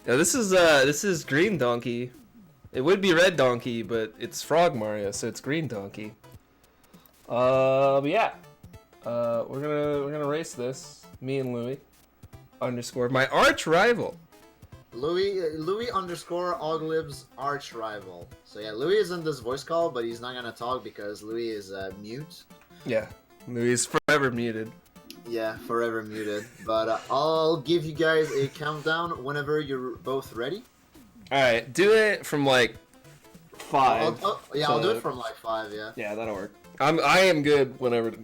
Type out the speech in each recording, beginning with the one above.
Yeah, this is Green Donkey. It would be Red Donkey, but it's Frog Mario, so it's Green Donkey. But yeah, we're gonna race this. Me and Louis underscore my arch rival. Louis underscore Aweglib's arch rival. So yeah, Louis is in this voice call, but he's not gonna talk because Louis is mute. Yeah, Louis is forever muted. Yeah, forever muted. But I'll give you guys a countdown whenever you're both ready. All right, do it from like 5. I'll do it from like 5. Yeah. Yeah, that'll work. I am good whenever.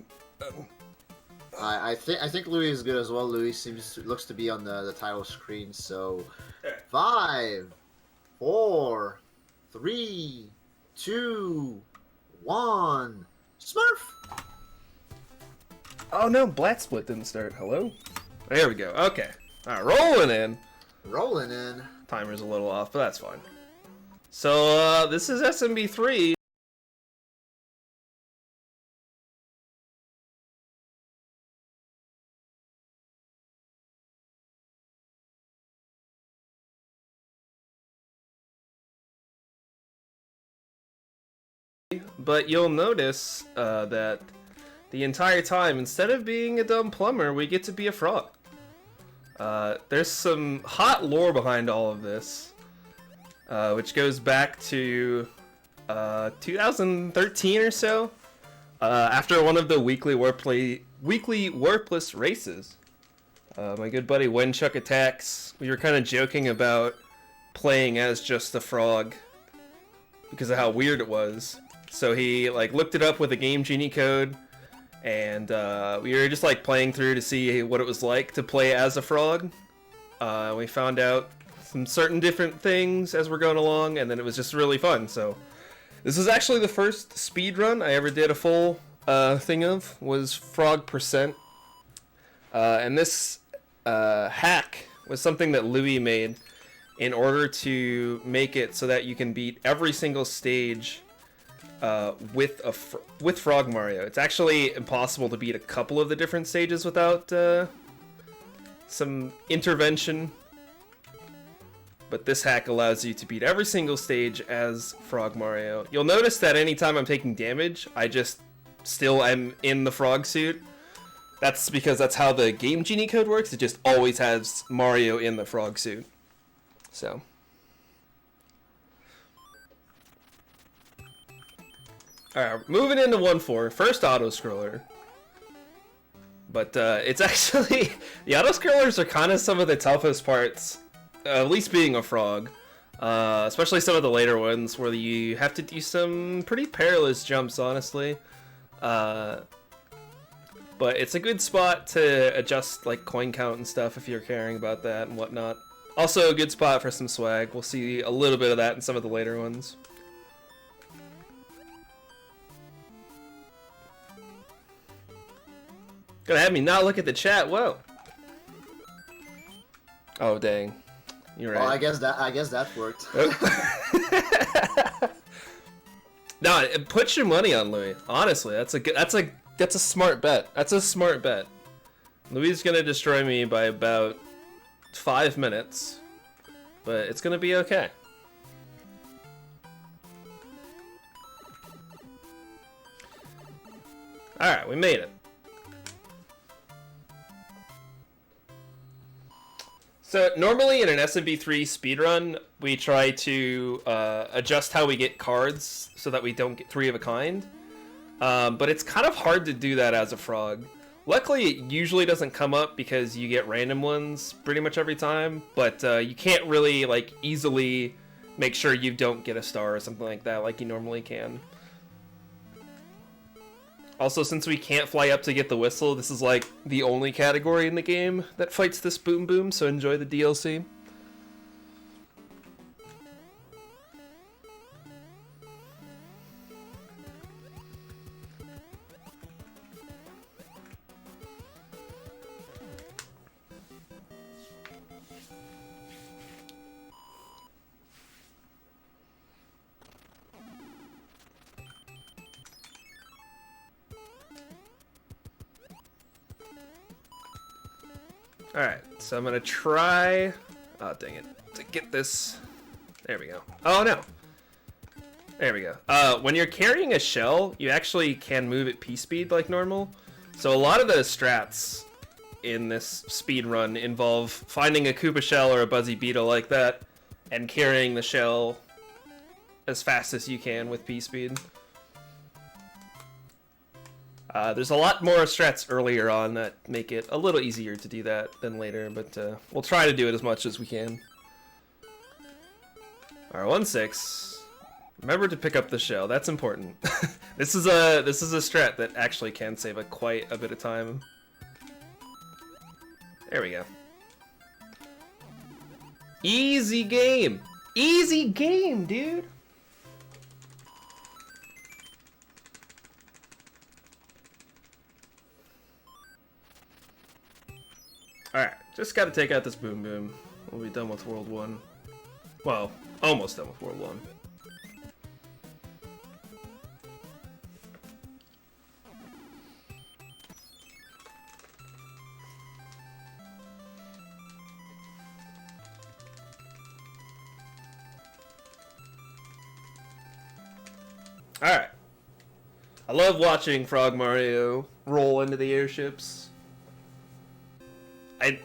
I think Louis is good as well. Louis looks to be on the title screen. So 5, 4, 3, 2, 1. Smurf. Oh no, Black Split didn't start. Hello? There we go. Okay. Alright, rolling in. Rolling in. Timer's a little off, but that's fine. So, this is SMB3. But you'll notice that the entire time, instead of being a dumb plumber, we get to be a frog. There's some hot lore behind all of this, which goes back to 2013 or so, after one of the weekly Warpless races. My good buddy Wenchuck Attacks, we were kind of joking about playing as just the frog because of how weird it was. So he like looked it up with a Game Genie code, and we were just like playing through to see what it was like to play as a frog. We found out some certain different things as we're going along, and then it was just really fun. So this is actually the first speed run I ever did a full thing of, was Frog Percent. And this hack was something that Louis made in order to make it so that you can beat every single stage with Frog Mario. It's actually impossible to beat a couple of the different stages without some intervention. But this hack allows you to beat every single stage as Frog Mario. You'll notice that anytime I'm taking damage, I just still am in the frog suit. That's because that's how the Game Genie code works. It just always has Mario in the frog suit. So. Alright, moving into 1-4. First auto-scroller. But it's actually... the auto-scrollers are kind of some of the toughest parts. At least being a frog. Especially some of the later ones where you have to do some pretty perilous jumps, honestly. But it's a good spot to adjust like coin count and stuff if you're caring about that and whatnot. Also a good spot for some swag. We'll see a little bit of that in some of the later ones. Gonna have me not look at the chat. Whoa. Oh dang. You're right. Well, I guess that worked. No, put your money on Louis. Honestly, that's a smart bet. That's a smart bet. Louis is gonna destroy me by about 5 minutes, but it's gonna be okay. All right, we made it. So normally in an SMB3 speedrun, we try to adjust how we get cards so that we don't get 3 of a kind. But it's kind of hard to do that as a frog. Luckily, it usually doesn't come up because you get random ones pretty much every time. But you can't really like easily make sure you don't get a star or something like that like you normally can. Also, since we can't fly up to get the whistle, this is like the only category in the game that fights this Boom Boom, so enjoy the DLC. Alright, so I'm gonna try... Oh, dang it. to get this. There we go. Oh no. There we go. When you're carrying a shell, you actually can move at P speed like normal. So a lot of the strats in this speed run involve finding a Koopa shell or a Buzzy Beetle like that and carrying the shell as fast as you can with P speed. There's a lot more strats earlier on that make it a little easier to do that than later, but we'll try to do it as much as we can. Alright, 1-6. Remember to pick up the shell. That's important. This is a strat that actually can save quite a bit of time. There we go. Easy game. Easy game, dude. Alright, just gotta take out this Boom Boom. We'll be done with World 1. Well, almost done with World 1. Alright. I love watching Frog Mario roll into the airships.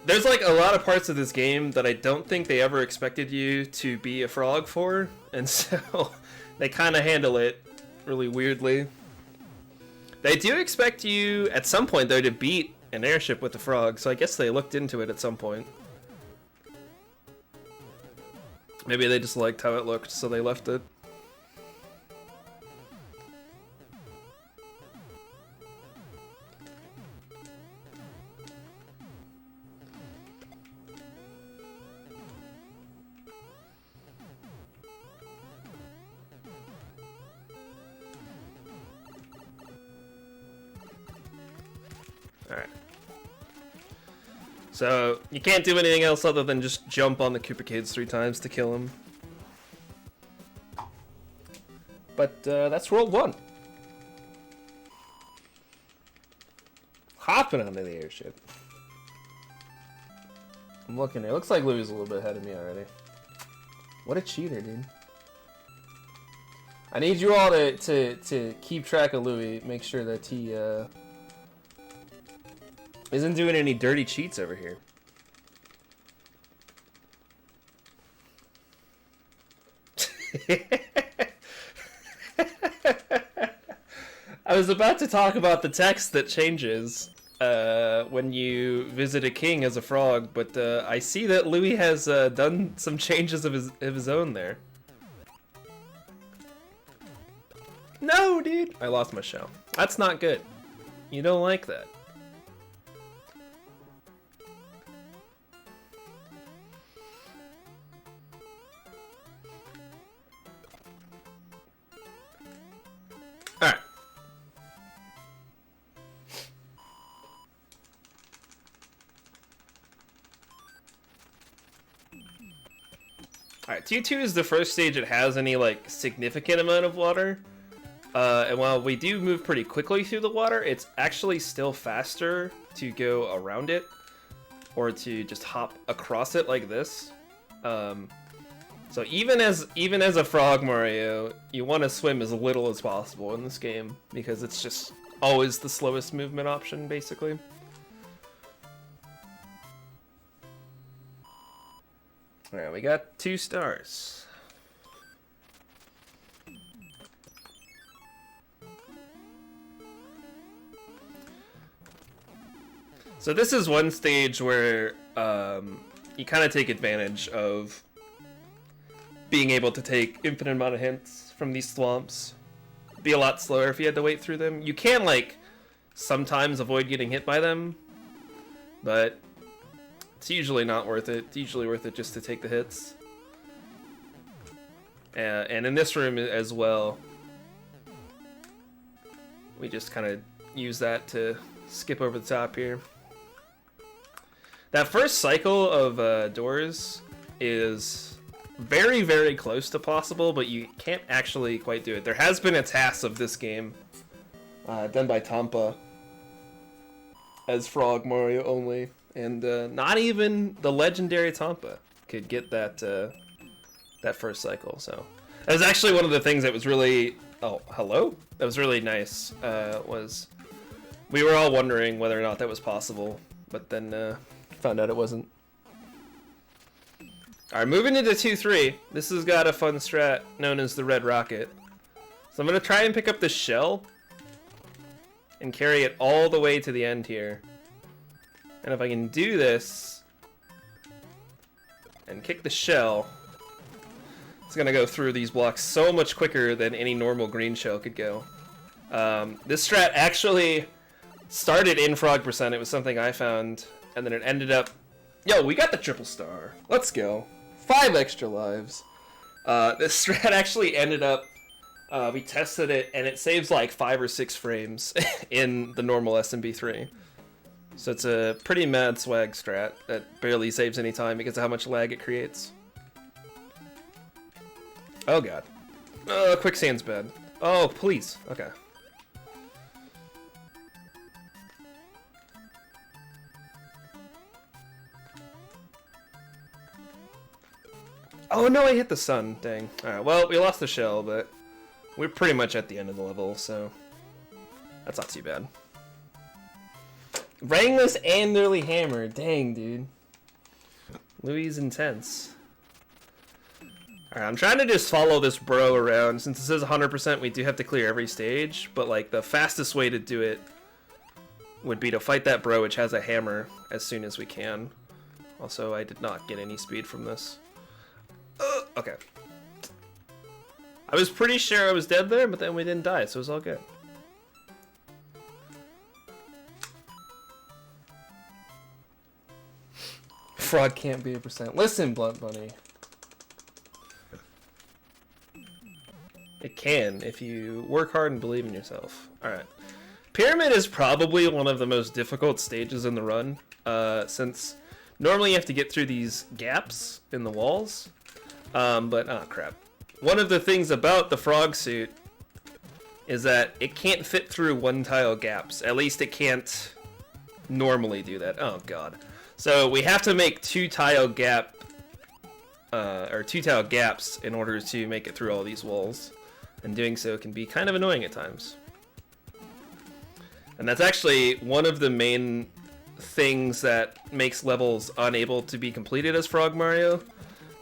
There's like a lot of parts of this game that I don't think they ever expected you to be a frog for, and so they kind of handle it really weirdly. They do expect you at some point though to beat an airship with a frog, so I guess they looked into it at some point. Maybe they just liked how it looked, so they left it. Alright. So, you can't do anything else other than just jump on the Koopa Kids 3 times to kill him. But, that's World 1. Hopping onto the airship. I'm looking, it looks like Louie's a little bit ahead of me already. What a cheater, dude. I need you all to keep track of Louie, make sure that he, isn't doing any dirty cheats over here. I was about to talk about the text that changes when you visit a king as a frog, but I see that Louis has done some changes of his own there. No, dude! I lost my shell. That's not good. You don't like that. Alright. Alright, T2 is the first stage that has any, like, significant amount of water. And while we do move pretty quickly through the water, it's actually still faster to go around it. Or to just hop across it like this. So even as a frog Mario, you want to swim as little as possible in this game because it's just always the slowest movement option, basically. Alright, we got 2 stars. So this is one stage where you kind of take advantage of being able to take infinite amount of hints from these swamps. It'd be a lot slower if you had to wait through them. You can, like, sometimes avoid getting hit by them, but it's usually not worth it. It's usually worth it just to take the hits. And in this room as well, we just kind of use that to skip over the top here. That first cycle of doors is very, very close to possible, but you can't actually quite do it. There has been a task of this game done by Tampa as Frog Mario only, and not even the legendary Tampa. could get that that first cycle. So that was actually one of the things that was really that was really nice. Was we were all wondering whether or not that was possible, but then found out it wasn't. All right, moving into 2-3. This has got a fun strat known as the Red Rocket. So I'm gonna try and pick up the shell and carry it all the way to the end here. And if I can do this and kick the shell, it's gonna go through these blocks so much quicker than any normal green shell could go. This strat actually started in Frog Percent. It was something I found, and then it ended up... Yo, we got the triple star. Let's go. 5 extra lives. This strat actually ended up... we tested it, and it saves like 5 or 6 frames in the normal SMB3. So it's a pretty mad swag strat that barely saves any time because of how much lag it creates. Oh god. Quicksand's bad. Oh, please. Okay. Oh no, I hit the sun. Dang. Alright, well, we lost the shell, but we're pretty much at the end of the level, so that's not too bad. Rangless and nearly hammered. Dang, dude. Louis is intense. Alright, I'm trying to just follow this bro around. Since it says 100%, we do have to clear every stage, but like the fastest way to do it would be to fight that bro which has a hammer as soon as we can. Also, I did not get any speed from this. Okay. I was pretty sure I was dead there, but then we didn't die, so it was all good. Frog can't be a percent. Listen, Blunt Bunny. It can, if you work hard and believe in yourself. Alright. Pyramid is probably one of the most difficult stages in the run, since normally you have to get through these gaps in the walls. Oh crap. One of the things about the frog suit is that it can't fit through one tile gaps. At least it can't normally do that. Oh god. So we have to make 2 tile gaps in order to make it through all these walls. And doing so can be kind of annoying at times. And that's actually one of the main things that makes levels unable to be completed as Frog Mario,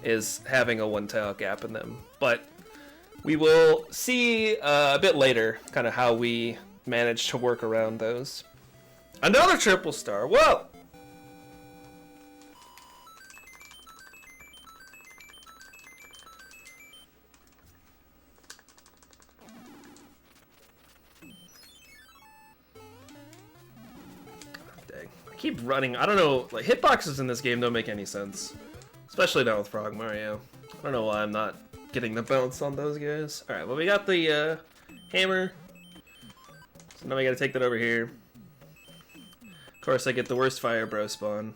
is having a 1 tile gap in them. But we will see a bit later kind of how we manage to work around those. Another triple star. Whoa! Dang. I keep running. I don't know. Like, hitboxes in this game don't make any sense. Especially not with Frog Mario. I don't know why I'm not getting the bounce on those guys. Alright, well we got the hammer. So now we gotta take that over here. Of course I get the worst fire bro spawn.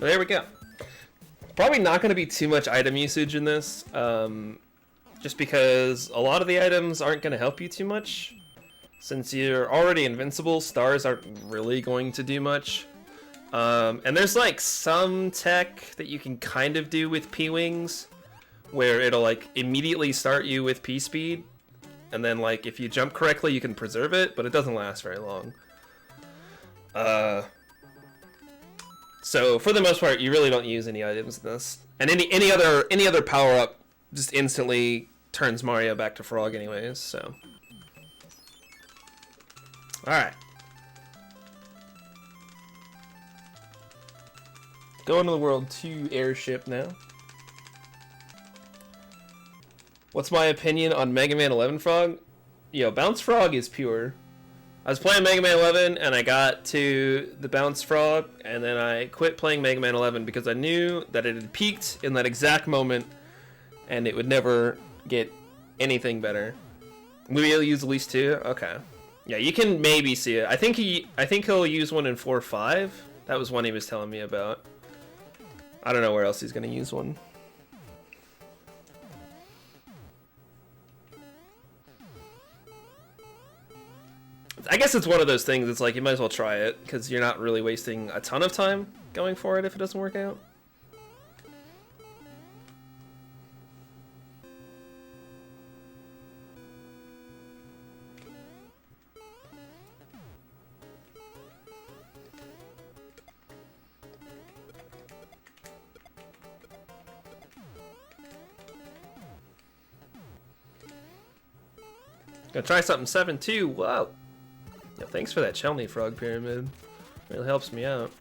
But there we go. Probably not gonna be too much item usage in this. Just because a lot of the items aren't gonna help you too much. Since you're already invincible, stars aren't really going to do much. And there's like some tech that you can kind of do with P-Wings, where it'll like immediately start you with P-Speed, and then like if you jump correctly you can preserve it, but it doesn't last very long. So for the most part you really don't use any items in this. And any other power-up just instantly turns Mario back to Frog anyways, so. Alright. Going to the World 2 airship now. What's my opinion on Mega Man 11 Frog? Yo, Bounce Frog is pure. I was playing Mega Man 11 and I got to the Bounce Frog and then I quit playing Mega Man 11 because I knew that it had peaked in that exact moment and it would never get anything better. We'll use at least 2? Okay. Yeah, you can maybe see it. I think he'll use one in 4-5. That was one he was telling me about. I don't know where else he's going to use one. I guess it's one of those things, it's like you might as well try it, because you're not really wasting a ton of time. going for it if it doesn't work out. Gonna try something 7-2. Whoa. Yeah, thanks for that Chelney Frog Pyramid. Really helps me out.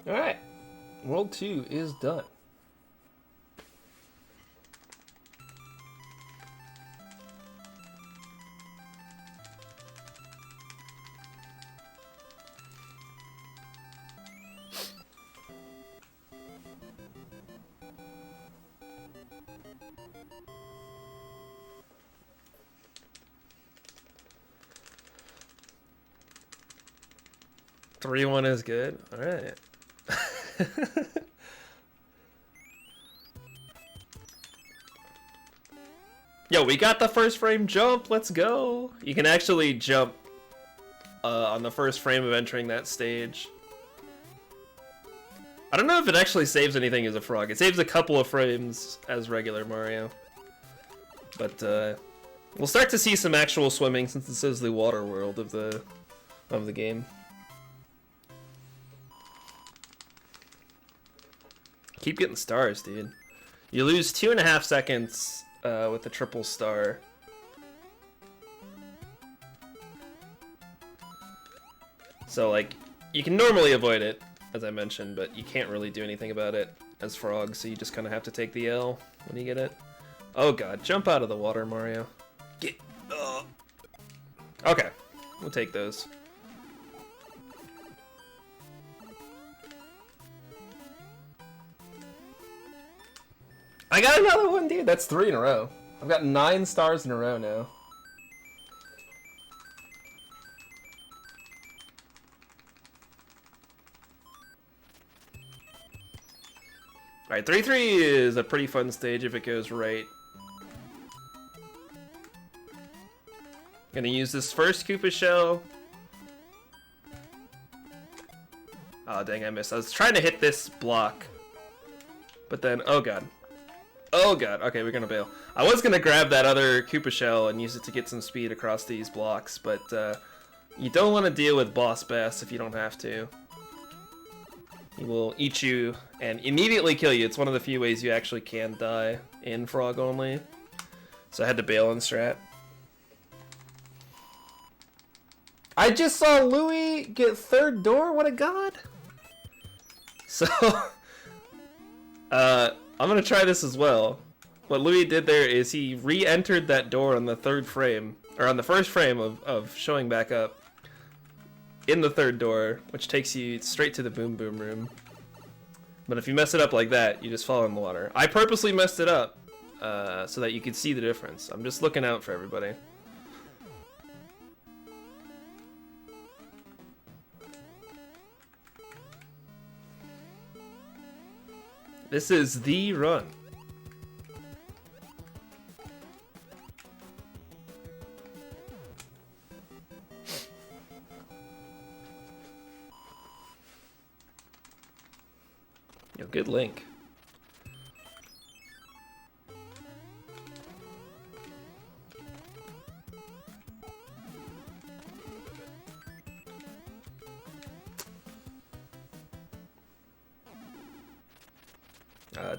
Alright. World 2 is done. Three one is good. All right. Yo, we got the first frame jump. Let's go. You can actually jump on the first frame of entering that stage. I don't know if it actually saves anything as a frog. It saves a couple of frames as regular Mario. But we'll start to see some actual swimming since this is the water world of the game. Keep getting stars, dude. You lose 2.5 seconds with the triple star. So, like, you can normally avoid it, as I mentioned, but you can't really do anything about it as frogs, so you just kind of have to take the L when you get it. Oh god, jump out of the water, Mario. Get up. Okay, we'll take those. I got another one, dude. That's 3 in a row. I've got 9 stars in a row now. Alright, 3-3 is a pretty fun stage if it goes right. Gonna use this first Koopa shell. Oh, dang, I missed. I was trying to hit this block. But then, oh god. Oh god, okay, we're gonna bail. I was gonna grab that other Koopa shell and use it to get some speed across these blocks, but you don't want to deal with Boss Bass if you don't have to. He will eat you and immediately kill you. It's one of the few ways you actually can die in Frog only. So I had to bail on strat. I just saw Louis get third door? What a god! So, I'm gonna try this as well. What Louis did there is he re-entered that door on the third frame, or on the first frame of showing back up in the third door, which takes you straight to the Boom Boom room. But if you mess it up like that, you just fall in the water. I purposely messed it up so that you could see the difference. I'm just looking out for everybody. This is the run. Yo, good link.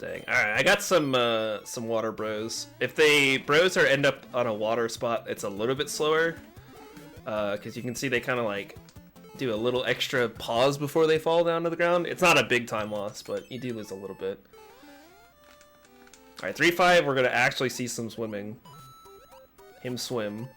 Dang. Alright, I got some water bros. If they bros or end up on a water spot, it's a little bit slower. Because you can see they kind of like do a little extra pause before they fall down to the ground. It's not a big time loss, but you do lose a little bit. Alright, 3-5, we're going to actually see some swimming. Him swim.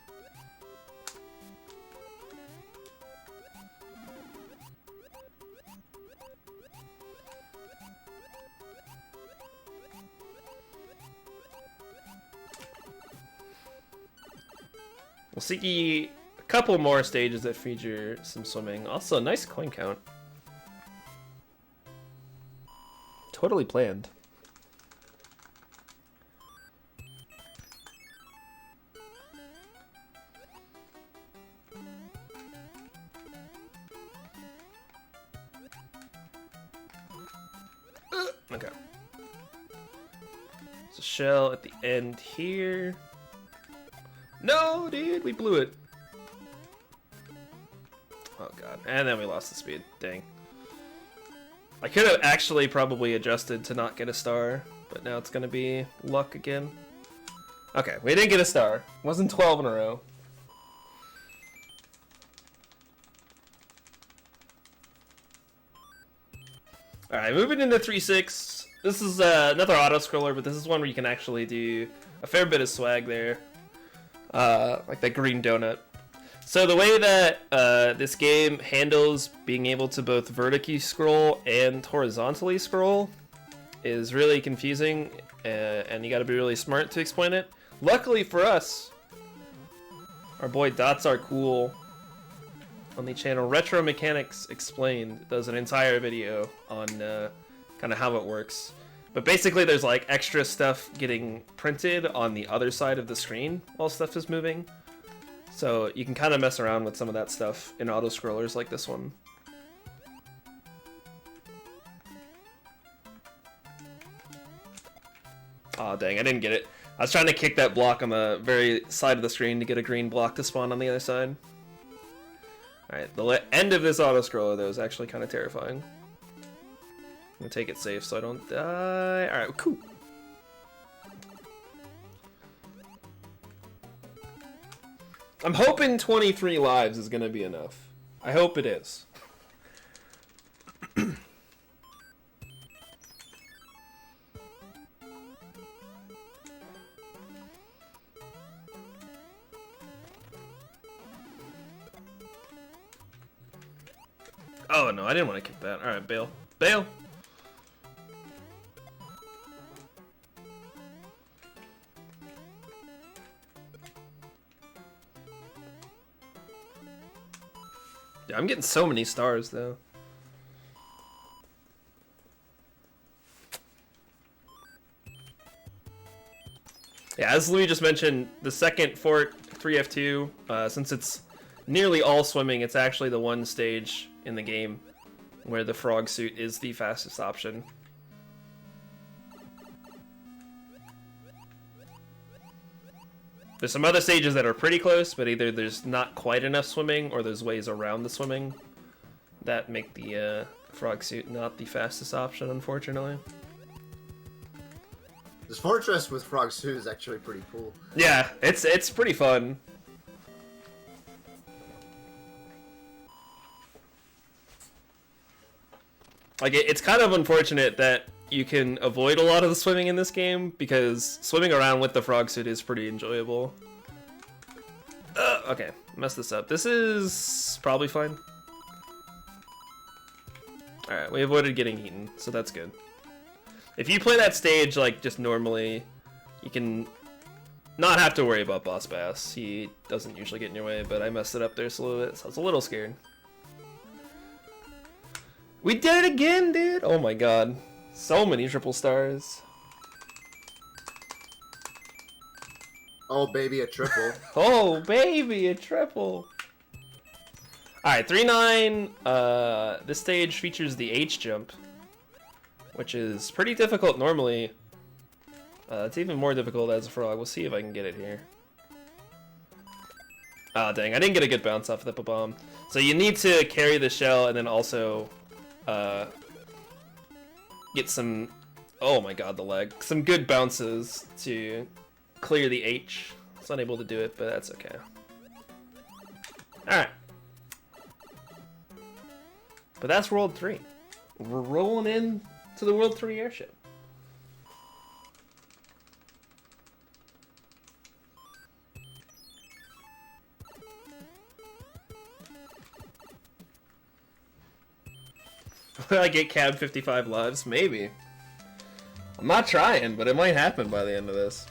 We'll see a couple more stages that feature some swimming. Also, nice coin count. Totally planned. Okay. There's a shell at the end here. No, dude, we blew it. Oh god, and then we lost the speed. Dang. I could have actually probably adjusted to not get a star, but now it's gonna be luck again. Okay, we didn't get a star. It wasn't 12 in a row. Alright, moving into 3-6. This is another auto-scroller, but this is one where you can actually do a fair bit of swag there. Like that green donut. So the way that this game handles being able to both vertically scroll and horizontally scroll is really confusing, and you gotta be really smart to explain it. Luckily for us, our boy Dots Are Cool on the channel Retro Mechanics Explained does an entire video on kind of how it works. But basically there's like extra stuff getting printed on the other side of the screen while stuff is moving. So you can kind of mess around with some of that stuff in auto-scrollers like this one. Aw, dang, I didn't get it. I was trying to kick that block on the very side of the screen to get a green block to spawn on the other side. Alright, the end of this auto-scroller, though, is actually kind of terrifying. I'm gonna take it safe so I don't die. Alright, cool. I'm hoping 23 lives is gonna be enough. I hope it is. Oh no, I didn't want to kick that. Alright, bail. Bail! Yeah, I'm getting so many stars though. Yeah, as Louis just mentioned, the second fort 3F2, since it's nearly all swimming, it's actually the one stage in the game where the frog suit is the fastest option. There's some other stages that are pretty close, but either there's not quite enough swimming or there's ways around the swimming that make the frog suit not the fastest option, unfortunately. This fortress with frog suit is actually pretty cool. Yeah, it's pretty fun. Like, it's kind of unfortunate that you can avoid a lot of the swimming in this game, because swimming around with the frog suit is pretty enjoyable. Okay, messed this up. This is probably fine. Alright, we avoided getting eaten, so that's good. If you play that stage, like, just normally, you can not have to worry about Boss Bass. He doesn't usually get in your way, but I messed it up there a little bit, so I was a little scared. We did it again, dude! Oh my god. So many triple stars. Oh, baby, a triple. Oh, baby, a triple! Alright, 3-9. This stage features the H jump, which is pretty difficult normally. It's even more difficult as a frog. We'll see if I can get it here. Ah, dang, I didn't get a good bounce off of the bomb. So you need to carry the shell and then also get some, oh my god, the leg, some good bounces to clear the H. It's unable to do it, but that's okay. Alright. But that's World 3. We're rolling in to the World 3 airship. Will I get cab 55 lives? Maybe. I'm not trying, but it might happen by the end of this.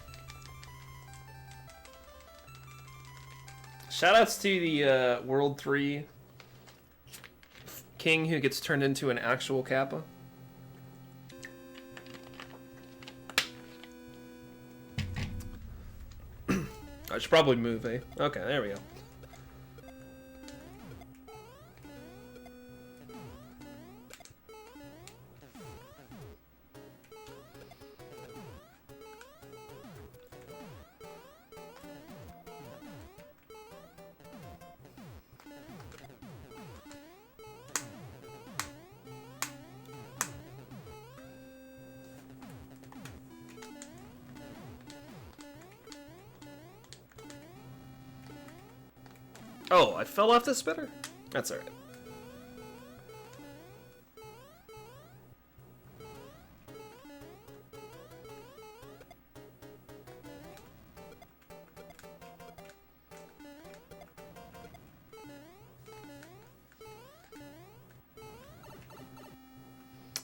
Shoutouts to the World 3 king who gets turned into an actual Kappa. I should probably move, eh? Okay, there we go. Oh, I fell off the spitter? That's alright.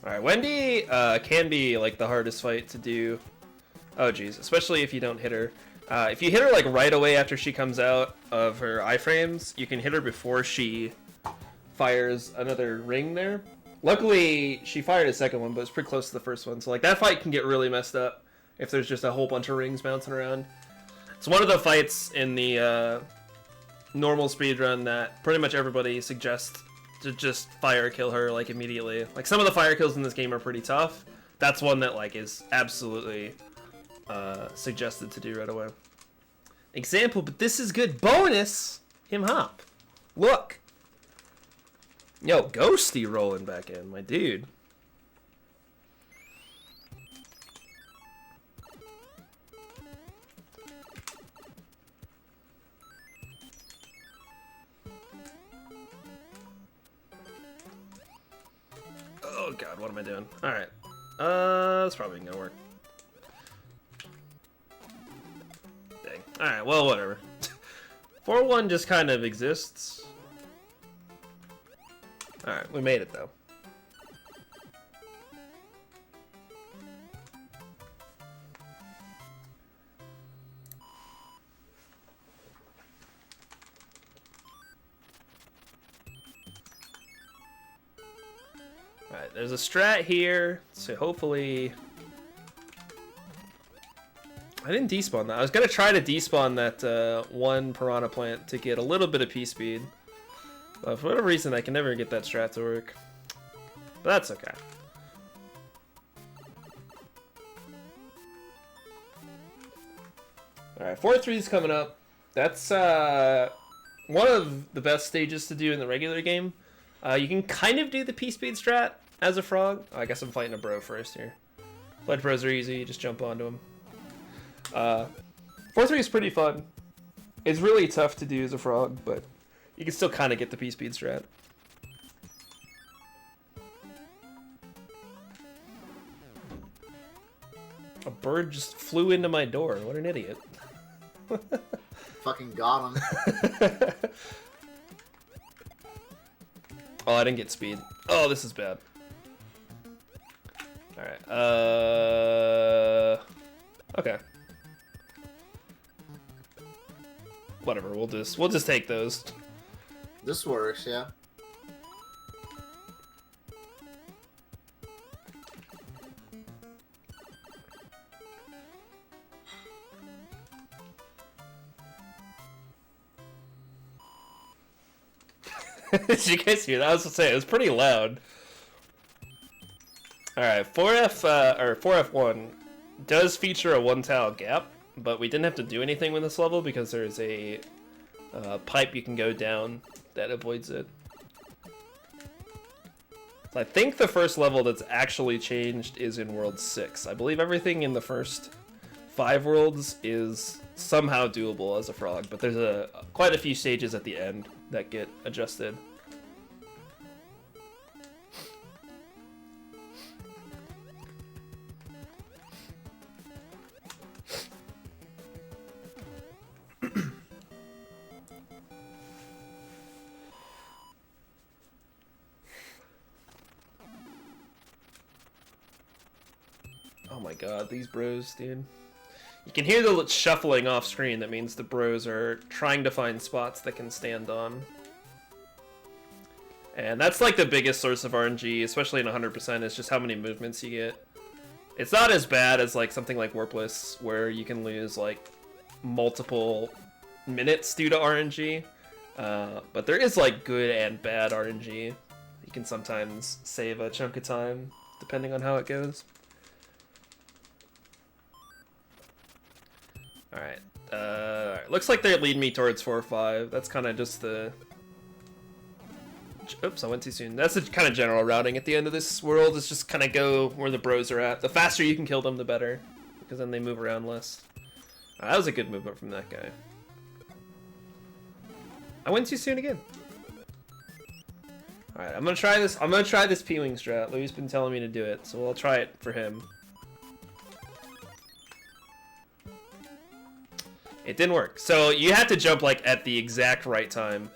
Alright, Wendy can be like the hardest fight to do. Oh geez, especially if you don't hit her. If you hit her like right away after she comes out of her iframes, you can hit her before she fires another ring there. Luckily, she fired a second one, but it's pretty close to the first one. So like that fight can get really messed up if there's just a whole bunch of rings bouncing around. It's one of the fights in the normal speedrun that pretty much everybody suggests to just fire kill her like immediately. Like some of the fire kills in this game are pretty tough. That's one that like is absolutely suggested to do right away. Example, but this is good. Bonus! Him hop. Look. Yo, Ghosty rolling back in, my dude. Oh god, what am I doing? Alright. That's probably gonna work. Dang. Alright, well, whatever. 4-1 just kind of exists. Alright, we made it though. Alright, there's a strat here, so hopefully... I didn't despawn that. I was gonna try to despawn that one piranha plant to get a little bit of P-speed. But for whatever reason, I can never get that strat to work. But that's okay. Alright, 4-3 is coming up. That's one of the best stages to do in the regular game. You can kind of do the P-speed strat as a frog. Oh, I guess I'm fighting a bro first here. Ledge bros are easy, you just jump onto them. 4-3 is pretty fun. It's really tough to do as a frog, but you can still kind of get the P-speed strat. A bird just flew into my door. What an idiot. Fucking got him. Oh, I didn't get speed. Oh, this is bad. Alright, okay. Whatever, we'll just take those. This works, yeah. Did you guys hear that? I was gonna say it was pretty loud. Alright, 4F1 does feature a one-tile gap, but we didn't have to do anything with this level because there's a pipe you can go down that avoids it. So I think the first level that's actually changed is in World 6. I believe everything in the first 5 worlds is somehow doable as a frog, but there's quite a few stages at the end that get adjusted. Oh my god, these bros, dude. You can hear the shuffling off screen. That means the bros are trying to find spots that can stand on. And that's like the biggest source of RNG, especially in 100%, is just how many movements you get. It's not as bad as like something like Warpless, where you can lose like multiple minutes due to RNG. But there is like good and bad RNG. You can sometimes save a chunk of time, depending on how it goes. Alright, looks like they lead me towards 4-5. That's kind of just the... Oops, I went too soon. That's the kind of general routing at the end of this world, is just kind of go where the bros are at. The faster you can kill them, the better, because then they move around less. That was a good movement from that guy. I went too soon again. Alright, I'm gonna try this. I'm gonna try this P-Wing strat. Louis has been telling me to do it, so I'll try it for him. It didn't work. So you have to jump like at the exact right time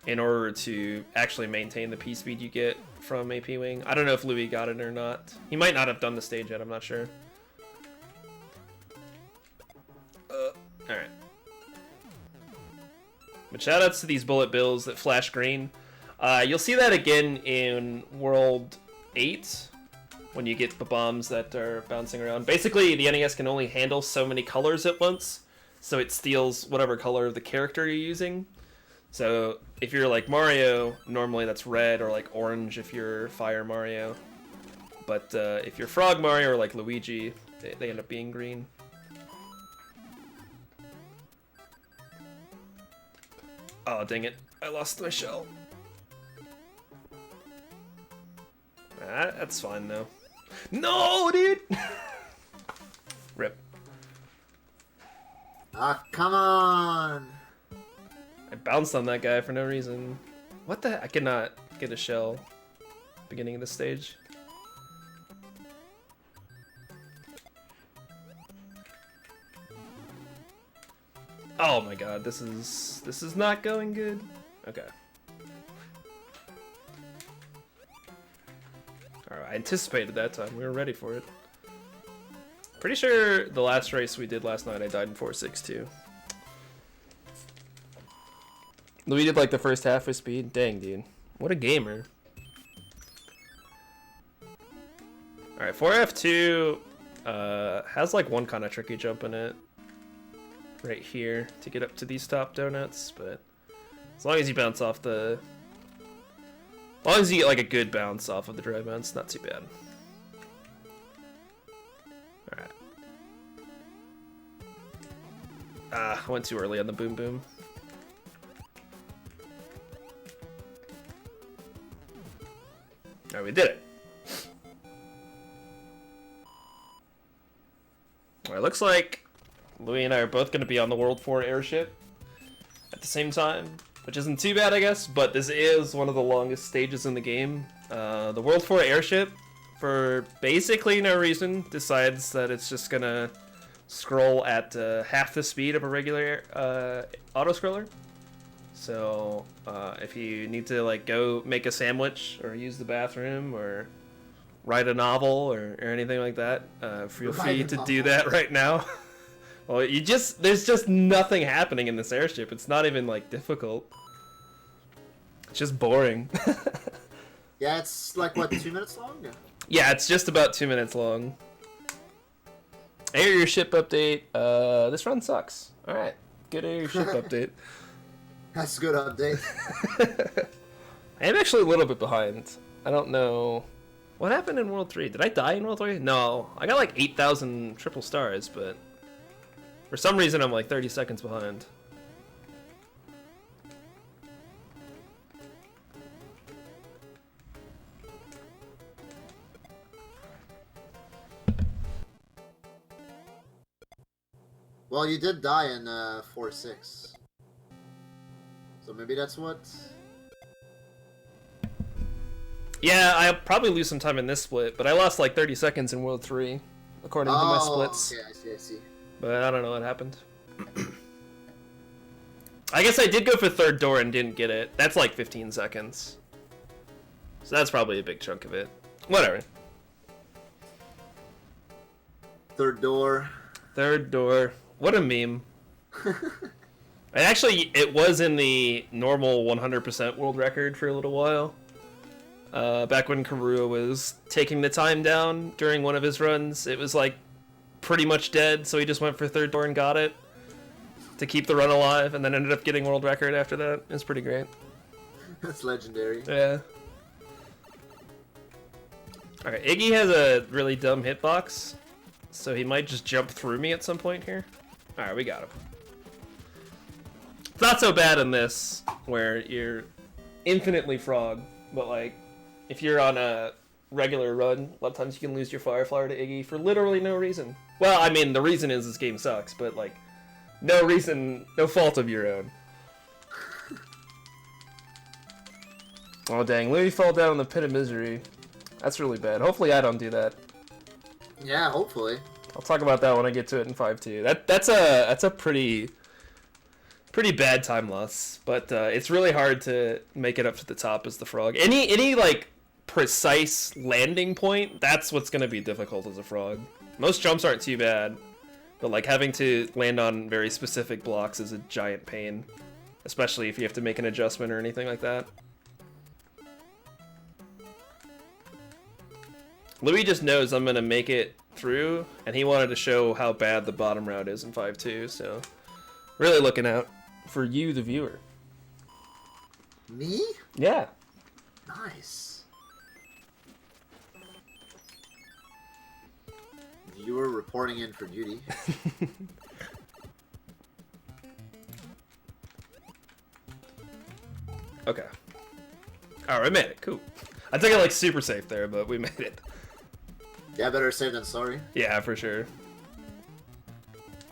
in order to actually maintain the P speed you get from a P-Wing. I don't know if Louis got it or not. He might not have done the stage yet, I'm not sure. Alright. But shoutouts to these bullet bills that flash green. You'll see that again in World 8 when you get the bombs that are bouncing around. Basically, the NES can only handle so many colors at once, so it steals whatever color of the character you're using. So if you're like Mario, normally that's red, or like orange if you're Fire Mario. But if you're Frog Mario or like Luigi, they end up being green. Oh, dang it. I lost my shell. That's fine, though. No, dude! Rip. Ah, come on! I bounced on that guy for no reason. What the heck? I cannot get a shell beginning of the stage. Oh my god, this is not going good. Okay. Alright, I anticipated that time. We were ready for it. Pretty sure the last race we did last night I died in 4.6 too. Louis did like the first half with speed. Dang, dude. What a gamer. Alright, 4F2 has like one kind of tricky jump in it. Right here to get up to these top donuts, but as long as you bounce off the... As long as you get like a good bounce off of the dry bounce, not too bad. Alright. Ah, I went too early on the boom boom. Alright, we did it. Alright, looks like Louis and I are both going to be on the World 4 airship at the same time, which isn't too bad, I guess, but this is one of the longest stages in the game. The World 4 airship, for basically no reason, decides that it's just going to scroll at half the speed of a regular auto-scroller. So if you need to like go make a sandwich or use the bathroom or write a novel or anything like that, feel free to do that right now. Well, there's just nothing happening in this airship. It's not even, like, difficult. It's just boring. Yeah, it's like, what, 2 minutes long? Yeah, it's just about 2 minutes long. Airship update. This run sucks. Alright, good airship update. That's a good update. I am actually a little bit behind. I don't know. What happened in World 3? Did I die in World 3? No. I got, like, 8,000 triple stars, but... For some reason, I'm like 30 seconds behind. Well, you did die in 4.6. So maybe that's what... Yeah, I'll probably lose some time in this split, but I lost like 30 seconds in World 3, according to my splits. Okay, I see. But I don't know what happened. I guess I did go for third door and didn't get it. That's like 15 seconds. So that's probably a big chunk of it. Whatever. Third door. Third door. What a meme. It was in the normal 100% world record for a little while. Back when Karua was taking the time down during one of his runs, it was like pretty much dead, so he just went for third door and got it to keep the run alive, and then ended up getting world record after that. It's pretty great. That's legendary. Yeah. Alright, Iggy has a really dumb hitbox, so he might just jump through me at some point here. Alright, we got him. It's not so bad in this, where you're infinitely frog, but like, if you're on a regular run, a lot of times you can lose your fire flower to Iggy for literally no reason. Well, I mean, the reason is this game sucks, but like, no reason, no fault of your own. Oh dang, Louis fell down in the pit of misery. That's really bad. Hopefully I don't do that. Yeah, hopefully. I'll talk about that when I get to it in 5-2. That's a pretty bad time loss, but it's really hard to make it up to the top as the frog. Any like precise landing point, that's what's gonna be difficult as a frog. Most jumps aren't too bad, but like having to land on very specific blocks is a giant pain, especially if you have to make an adjustment or anything like that. Louis just knows I'm gonna make it through, and he wanted to show how bad the bottom route is in 5-2, so really looking out for you, the viewer. Me? Yeah. Nice. Viewer reporting in for duty. Okay. Alright, we made it. Cool. I took it like super safe there, but we made it. Yeah, better safe than sorry. Yeah, for sure.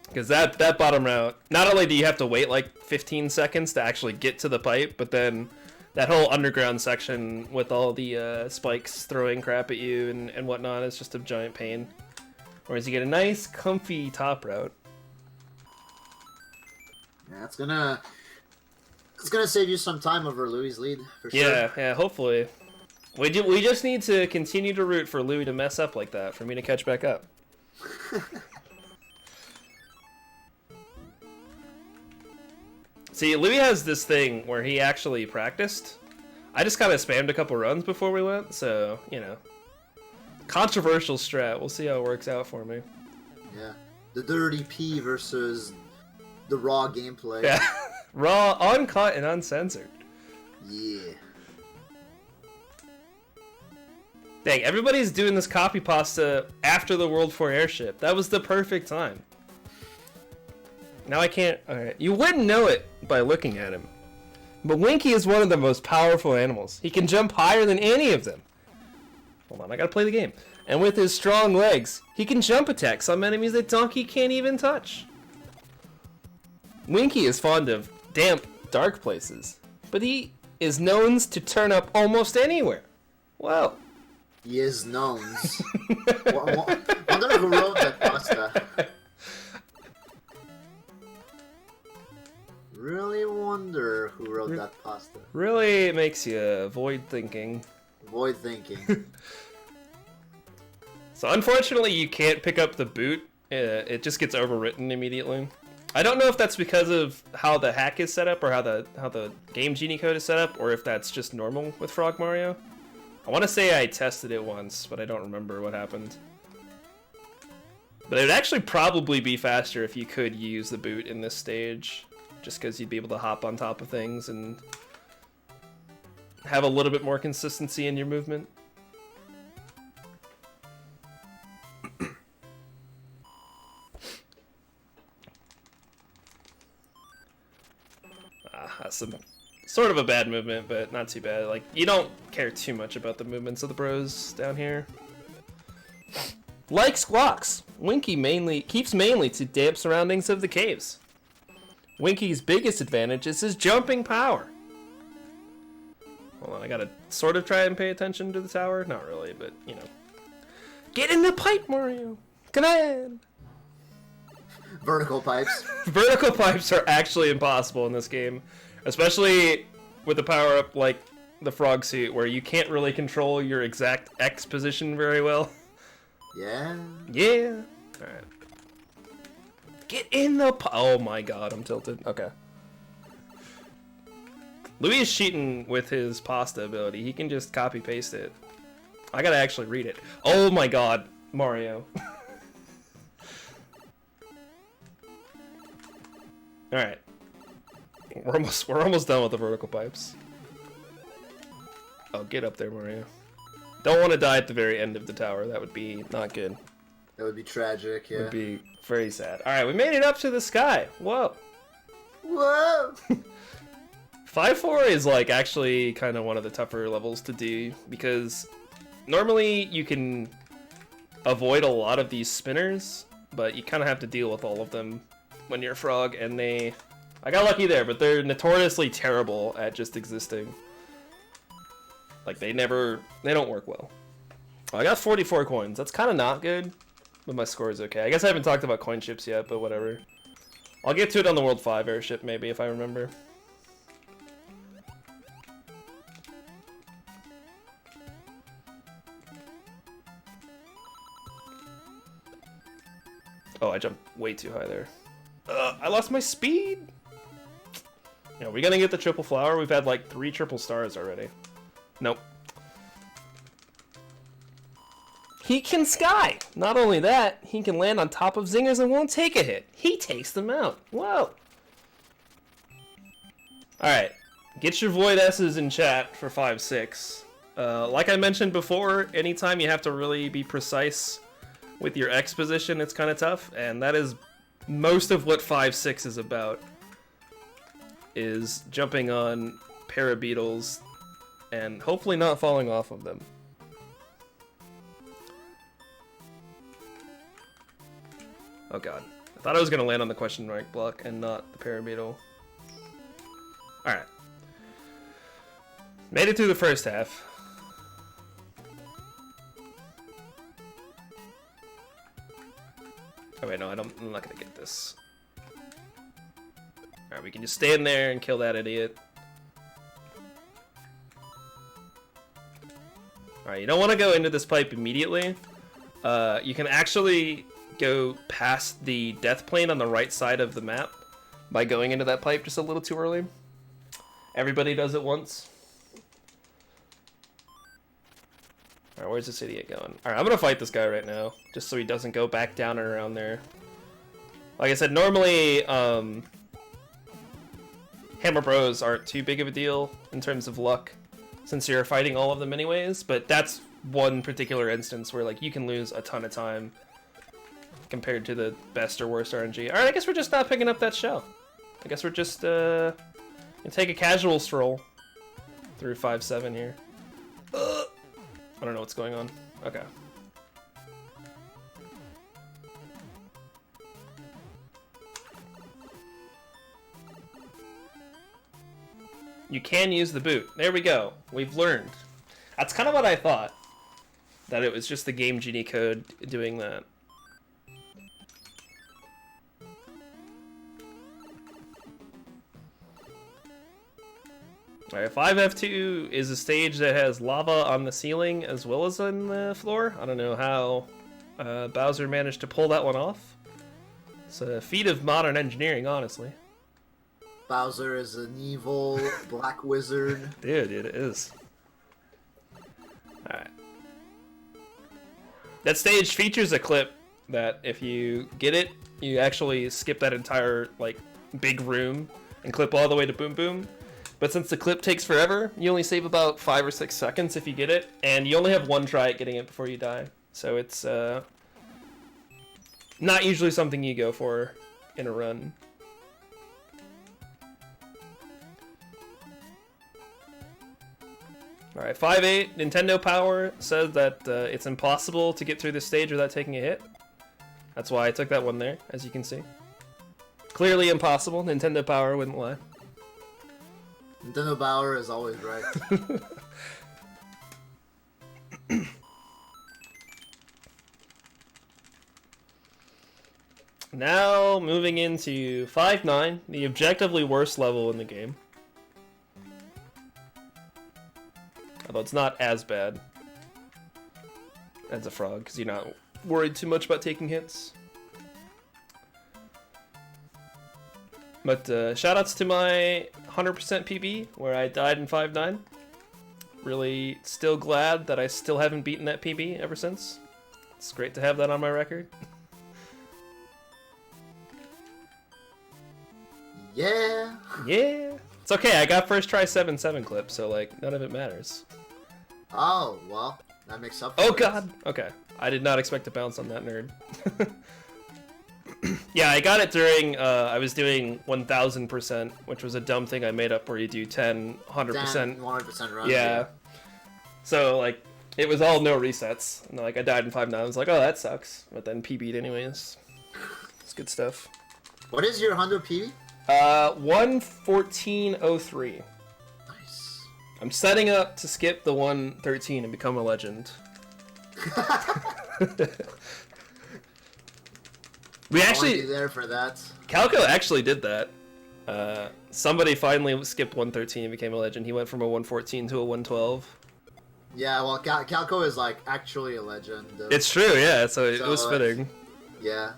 Because that bottom route, not only do you have to wait like 15 seconds to actually get to the pipe, but then that whole underground section with all the spikes throwing crap at you and whatnot is just a giant pain. Whereas you get a nice, comfy top route. Yeah, it's gonna save you some time over Louis' lead for sure. Yeah, hopefully. We just need to continue to root for Louis to mess up like that for me to catch back up. See, Louis has this thing where he actually practiced. I just kind of spammed a couple runs before we went, so, you know. Controversial strat. We'll see how it works out for me. Yeah. The dirty P versus the raw gameplay. Yeah. Raw, uncut, and uncensored. Yeah. Dang, everybody's doing this copy pasta after the World 4 airship. That was the perfect time. Now I can't... Alright, you wouldn't know it by looking at him. But Winky is one of the most powerful animals. He can jump higher than any of them. Hold on, I gotta play the game. And with his strong legs, he can jump attack some enemies that Donkey can't even touch. Winky is fond of damp, dark places. But he is known to turn up almost anywhere. Well... He is knowns. Wonder who wrote that pasta. Really wonder who wrote that pasta. Really makes you avoid thinking. Avoid thinking. So unfortunately you can't pick up the boot. It just gets overwritten immediately. I don't know if that's because of how the hack is set up or how the game genie code is set up, or if that's just normal with Frog Mario. I want to say I tested it once, but I don't remember what happened. But it would actually probably be faster if you could use the boot in this stage, just because you'd be able to hop on top of things and have a little bit more consistency in your movement. That's some sort of a bad movement, but not too bad. Like, you don't care too much about the movements of the bros down here. Like Squawks, Winky keeps mainly to damp surroundings of the caves. Winky's biggest advantage is his jumping power. Hold on, I gotta sort of try and pay attention to the tower. Not really, but, you know. Get in the pipe, Mario! Come on! Vertical pipes. Vertical pipes are actually impossible in this game. Especially with the power-up like the frog suit, where you can't really control your exact X position very well. Yeah? Yeah. Alright. Get in the oh my god, I'm tilted. Okay. Louis is cheating with his pasta ability. He can just copy-paste it. I gotta actually read it. Oh my god, Mario. Alright. We're almost done with the vertical pipes. Oh, get up there, Mario. Don't want to die at the very end of the tower. That would be not good. That would be tragic, yeah. Would be very sad. Alright, we made it up to the sky. Whoa. Whoa! 5-4 is like actually kind of one of the tougher levels to do, because normally you can avoid a lot of these spinners, but you kind of have to deal with all of them when you're a frog, and I got lucky there, but they're notoriously terrible at just existing. Like, they don't work well. Oh, I got 44 coins. That's kind of not good, but my score is okay. I guess I haven't talked about coin ships yet, but whatever. I'll get to it on the World 5 airship, maybe, if I remember. Oh, I jumped way too high there. I lost my speed! Yeah, we're gonna get the triple flower. We've had like 3 triple stars already. Nope. He can sky! Not only that, he can land on top of zingers and won't take a hit. He takes them out. Whoa! Alright. Get your Void S's in chat for 5-6. Like I mentioned before, anytime you have to really be precise with your X position, it's kind of tough, and that is most of what 5-6 is about. Is jumping on parabeetles and hopefully not falling off of them. Oh god. I thought I was going to land on the question mark block and not the parabeetle. Alright. Made it through the first half. Oh wait, no, I'm not gonna get this. Alright, we can just stand there and kill that idiot. Alright, you don't want to go into this pipe immediately. You can actually go past the death plane on the right side of the map by going into that pipe just a little too early. Everybody does it once. Alright, where's this idiot going? Alright, I'm gonna fight this guy right now, just so he doesn't go back down and around there. Like I said, normally, Hammer Bros aren't too big of a deal in terms of luck, since you're fighting all of them anyways, but that's one particular instance where, like, you can lose a ton of time compared to the best or worst RNG. Alright, I guess we're just not picking up that shell. I guess we're just, gonna take a casual stroll through 5-7 here. I don't know what's going on. Okay. You can use the boot. There we go. We've learned. That's kind of what I thought. That it was just the Game Genie code doing that. Alright, 5F2 is a stage that has lava on the ceiling as well as on the floor. I don't know how Bowser managed to pull that one off. It's a feat of modern engineering, honestly. Bowser is an evil black wizard. Dude, it is. Alright. That stage features a clip that if you get it, you actually skip that entire, like, big room and clip all the way to Boom Boom. But since the clip takes forever, you only save about 5 or 6 seconds if you get it, and you only have one try at getting it before you die. So it's not usually something you go for in a run. Alright, 5-8, Nintendo Power says that it's impossible to get through this stage without taking a hit. That's why I took that one there, as you can see. Clearly impossible, Nintendo Power wouldn't lie. Nintendo Power is always right. Now, moving into 5-9, the objectively worst level in the game. Although it's not as bad as a frog, because you're not worried too much about taking hits. But shoutouts to my 100% PB, where I died in 5-9. Really still glad that I still haven't beaten that PB ever since. It's great to have that on my record. Yeah. Yeah. It's okay, I got first try 7-7 clip, so like, none of it matters. Oh, well, that makes up for Oh it. god! Okay. I did not expect to bounce on that nerd. Yeah, I got it during, I was doing 1000%, which was a dumb thing I made up where you do 10, 100%. 100% run. Yeah. So, like, it was all no resets. And, like, I died in 5-9. I was like, oh, that sucks. But then PB'd anyways. It's good stuff. What is your 100 PB? 114.03. Nice. I'm setting up to skip the 113 and become a legend. We actually be there for that. Calco actually did that. Somebody finally skipped 113 and became a legend. He went from a 114 to a 112. Yeah, well, Calco is like actually a legend. It's true, yeah. So it was fitting. Yeah.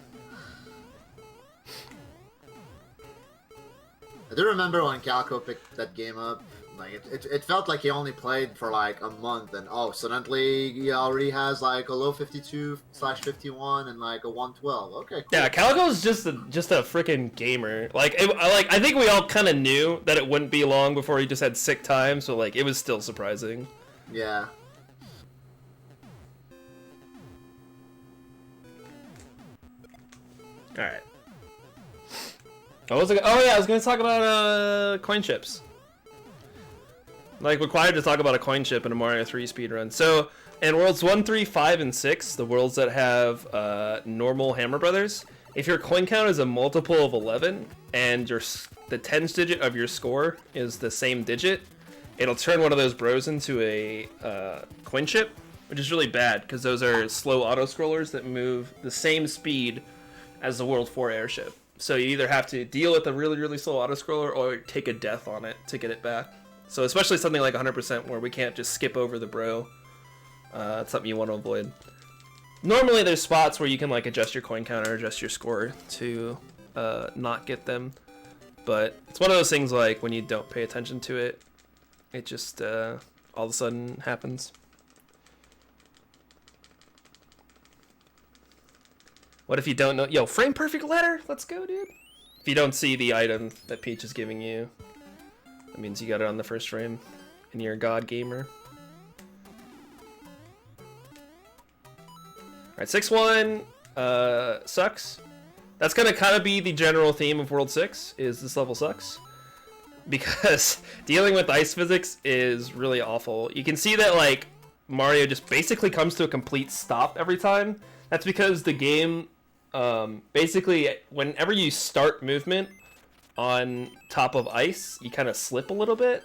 I do remember when Calco picked that game up. Like it felt like he only played for like a month, and suddenly he already has like a low 52/51 and like a 112. Okay, cool. Yeah, Calico's just a freaking gamer. I think we all kind of knew that it wouldn't be long before he just had sick time, so like it was still surprising. Yeah. All right. Oh yeah, I was gonna talk about coin chips. Like, required to talk about a coin chip in a Mario 3 speedrun. So, in Worlds 1, 3, 5, and 6, the worlds that have normal Hammer Brothers, if your coin count is a multiple of 11, and the 10th digit of your score is the same digit, it'll turn one of those bros into a coin chip, which is really bad, because those are slow auto-scrollers that move the same speed as the World 4 airship. So you either have to deal with a really, really slow auto-scroller, or take a death on it to get it back. So especially something like 100% where we can't just skip over the bro. It's something you want to avoid. Normally there's spots where you can like adjust your coin counter, adjust your score to not get them. But it's one of those things like when you don't pay attention to it, it just all of a sudden happens. What if you don't know? Yo, frame perfect letter? Let's go, dude. If you don't see the item that Peach is giving you, that means you got it on the first frame, and you're a god gamer. Alright, 6-1 sucks. That's gonna kind of be the general theme of World 6, is this level sucks. Because dealing with ice physics is really awful. You can see that, like, Mario just basically comes to a complete stop every time. That's because the game, basically, whenever you start movement on top of ice, you kind of slip a little bit,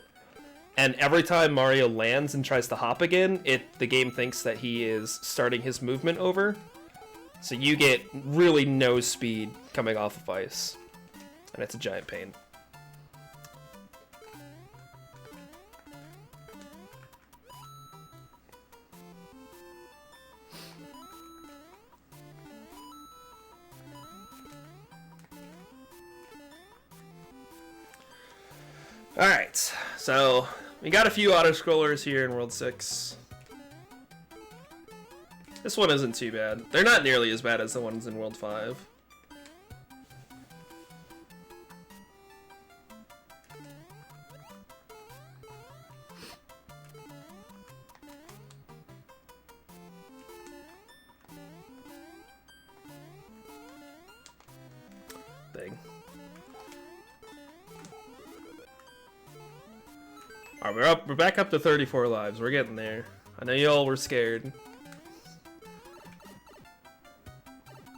and every time Mario lands and tries to hop again, the game thinks that he is starting his movement over, so you get really no speed coming off of ice, and it's a giant pain. Alright, so we got a few auto-scrollers here in World 6. This one isn't too bad. They're not nearly as bad as the ones in World 5. Thing. Alright, we're back up to 34 lives. We're getting there. I know y'all were scared.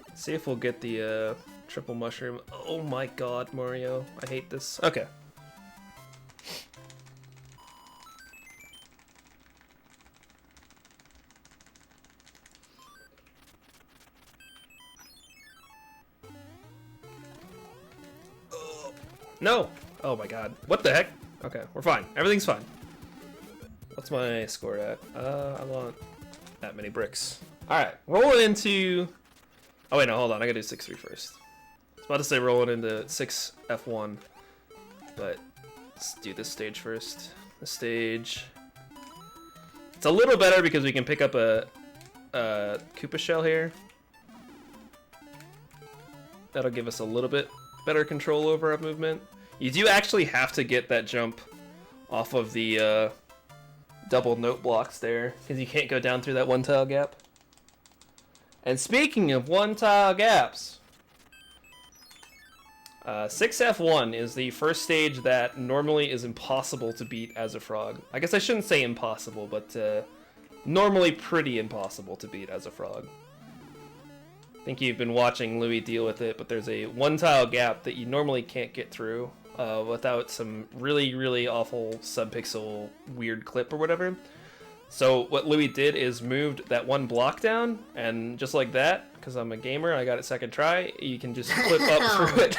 Let's see if we'll get the triple mushroom. Oh my god, Mario. I hate this. Okay. No! Oh my god. What the heck? Okay, we're fine. Everything's fine. What's my score at? I want that many bricks. Alright, rolling into... Oh wait, no, hold on. I gotta do 6-3 first. I was about to say rolling into 6 F1. But let's do this stage first. This stage... It's a little better because we can pick up a Koopa shell here. That'll give us a little bit better control over our movement. You do actually have to get that jump off of the double note blocks there, because you can't go down through that one tile gap. And speaking of one tile gaps, 6F1 is the first stage that normally is impossible to beat as a frog. I guess I shouldn't say impossible, but normally pretty impossible to beat as a frog. I think you've been watching Louis deal with it, but there's a one tile gap that you normally can't get through without some really, really awful subpixel weird clip or whatever. So what Louis did is moved that one block down, and just like that, because I'm a gamer, I got it second try, you can just clip up through it.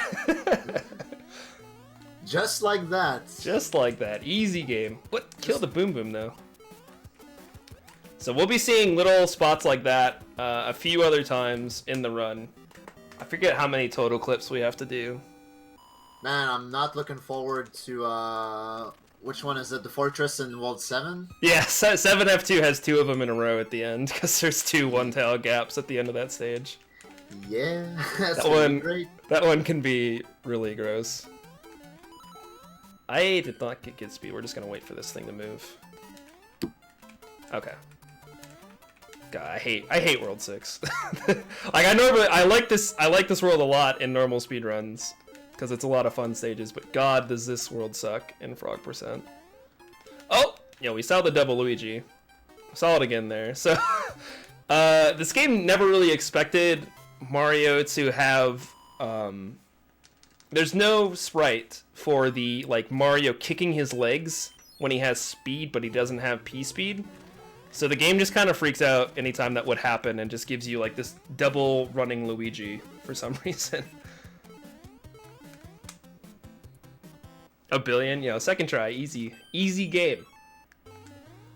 Just like that. Just like that. Easy game. What? Kill the Boom Boom, though. So we'll be seeing little spots like that a few other times in the run. I forget how many total clips we have to do. Man, I'm not looking forward to, which one is it? The Fortress in World 7? Yeah, 7F2 has 2 of them in a row at the end, because there's 2 one-tail gaps at the end of that stage. Yeah, that's that one, great. That one can be really gross. I did not get good speed. We're just gonna wait for this thing to move. Okay. God, I hate World 6. Like I like this world a lot in normal speed runs because it's a lot of fun stages, but God, does this world suck in Frog Percent. Oh, yeah, we saw the double Luigi. We saw it again there. So this game never really expected Mario to have there's no sprite for the like Mario kicking his legs when he has speed but he doesn't have P speed. So the game just kind of freaks out anytime that would happen and just gives you like this double running Luigi for some reason. A billion, second try, easy game.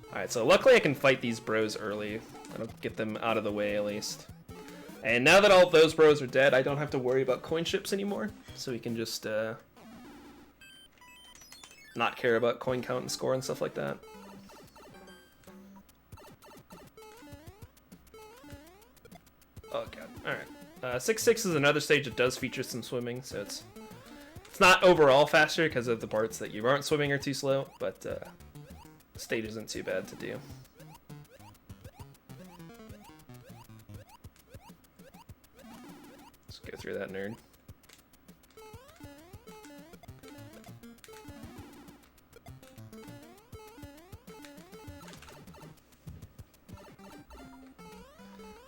Alright, so luckily I can fight these bros early. That'll get them out of the way at least. And now that all of those bros are dead, I don't have to worry about coin ships anymore. So we can just not care about coin count and score and stuff like that. Oh god, alright. 6-6 is another stage that does feature some swimming, so it's not overall faster because of the parts that you aren't swimming are too slow, but the stage isn't too bad to do. Let's go through that nerd.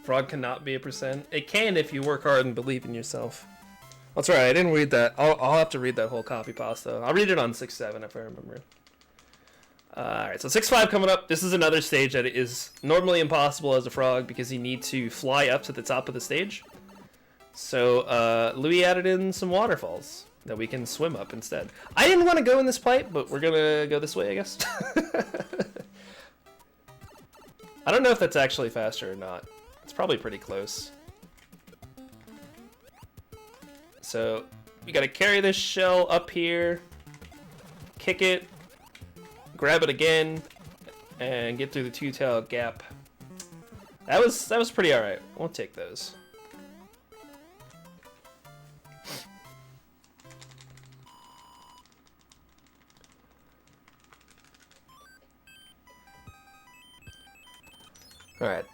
Frog cannot be a percent. It can if you work hard and believe in yourself. That's right, I didn't read that. I'll have to read that whole copy pasta. I'll read it on 6-7 if I remember. Alright, so 6-5 coming up. This is another stage that is normally impossible as a frog because you need to fly up to the top of the stage. So Louis added in some waterfalls that we can swim up instead. I didn't want to go in this pipe, but we're gonna go this way, I guess. I don't know if that's actually faster or not. It's probably pretty close. So you gotta carry this shell up here, kick it, grab it again, and get through the two-tail gap. That was pretty alright. We'll take those. Alright.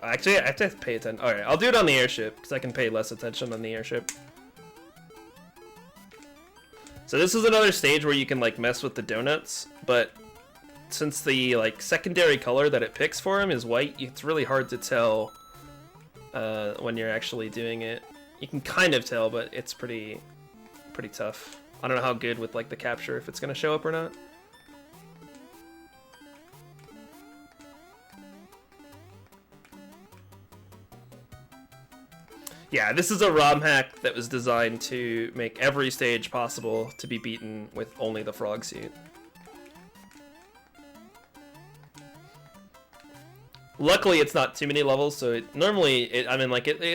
Actually, I have to pay attention. Alright, I'll do it on the airship, because I can pay less attention on the airship. So this is another stage where you can, like, mess with the donuts, but since the, like, secondary color that it picks for him is white, it's really hard to tell when you're actually doing it. You can kind of tell, but it's pretty tough. I don't know how good with, like, the capture, if it's going to show up or not. Yeah, this is a ROM hack that was designed to make every stage possible to be beaten with only the frog suit. Luckily, it's not too many levels, so it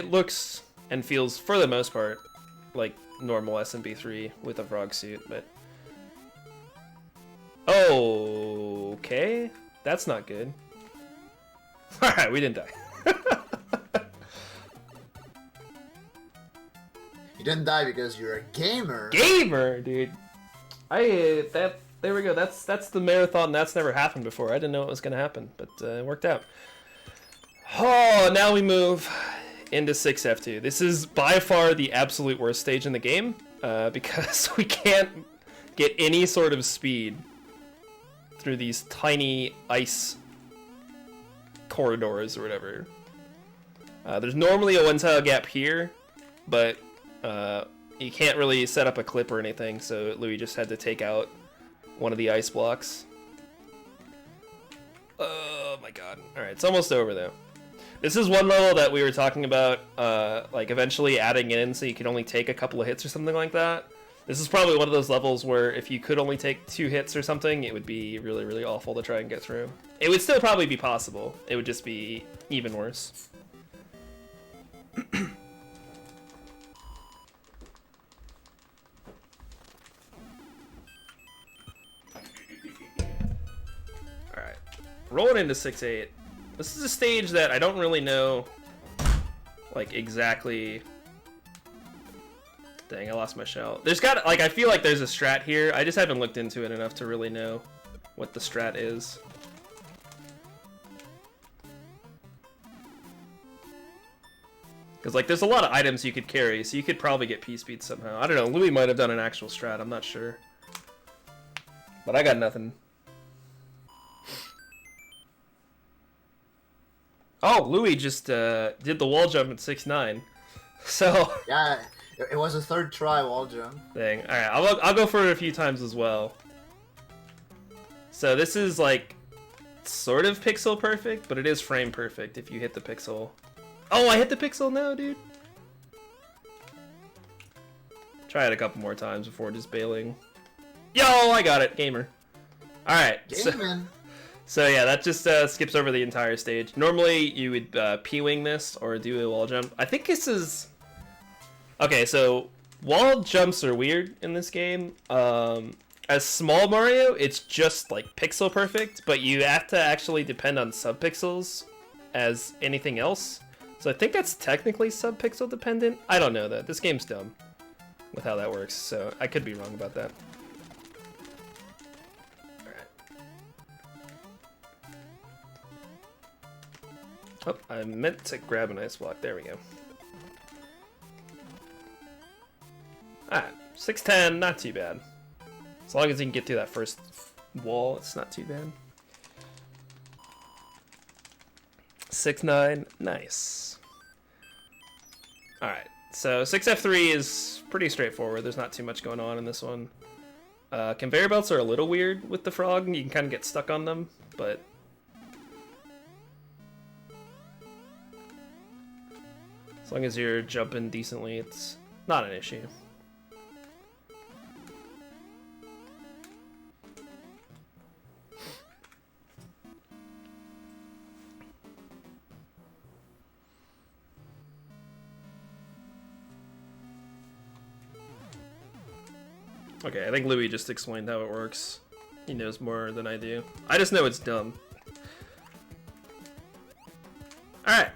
looks and feels, for the most part, like normal SMB3 with a frog suit, but... Oh, okay. That's not good. Alright, we didn't die. You didn't die because you're a gamer. Gamer, dude. There we go. That's the marathon. That's never happened before. I didn't know it was gonna happen, but it worked out. Oh, now we move into 6F2. This is by far the absolute worst stage in the game because we can't get any sort of speed through these tiny ice corridors or whatever. There's normally a one-tile gap here, but you can't really set up a clip or anything, so Louis just had to take out one of the ice blocks. Oh my god. Alright, it's almost over though. This is one level that we were talking about, like eventually adding in so you could only take a couple of hits or something like that. This is probably one of those levels where if you could only take 2 hits or something, it would be really, really awful to try and get through. It would still probably be possible. It would just be even worse. Alright. Rolling into 6-8. This is a stage that I don't really know, like, exactly... Dang, I lost my shell. There's got, like, I feel like there's a strat here. I just haven't looked into it enough to really know what the strat is. Because, like, there's a lot of items you could carry, so you could probably get P-Speed somehow. I don't know, Louis might have done an actual strat, I'm not sure. But I got nothing. Oh, Louis just did the wall jump at 6-9. So... Yeah, it was a 3rd try wall jump. Dang. Alright, I'll go for it a few times as well. So this is, like, sort of pixel perfect, but it is frame perfect if you hit the pixel. Oh, I hit the pixel now, dude. Try it a couple more times before just bailing. Yo, I got it. Gamer. Alright. So yeah, that just skips over the entire stage. Normally, you would P-wing this or do a wall jump. I think this is... Okay, so wall jumps are weird in this game. As Small Mario, it's just like pixel perfect, but you have to actually depend on subpixels as anything else. So I think that's technically subpixel dependent. I don't know that. This game's dumb with how that works, so I could be wrong about that. Oh, I meant to grab an ice block. There we go. Alright, 6-10, not too bad. As long as you can get through that first wall, it's not too bad. 6-9, nice. Alright, so 6F3 is pretty straightforward. There's not too much going on in this one. Conveyor belts are a little weird with the frog. You can kind of get stuck on them, but... As long as you're jumping decently, it's not an issue. Okay, I think Louis just explained how it works. He knows more than I do. I just know it's dumb. Alright.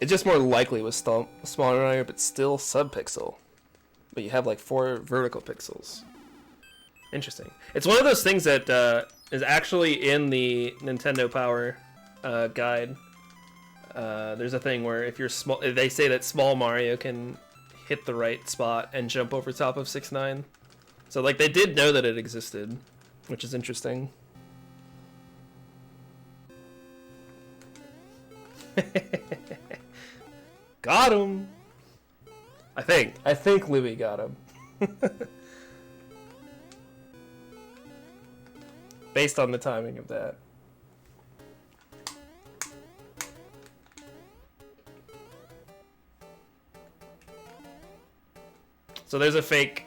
It's just more likely with smaller Mario, but still subpixel. But you have like 4 vertical pixels. Interesting. It's one of those things that is actually in the Nintendo Power guide. There's a thing where if you're small, they say that small Mario can hit the right spot and jump over top of 6-9. So like they did know that it existed, which is interesting. Got him. I think Louis got him. Based on the timing of that. So there's a fake,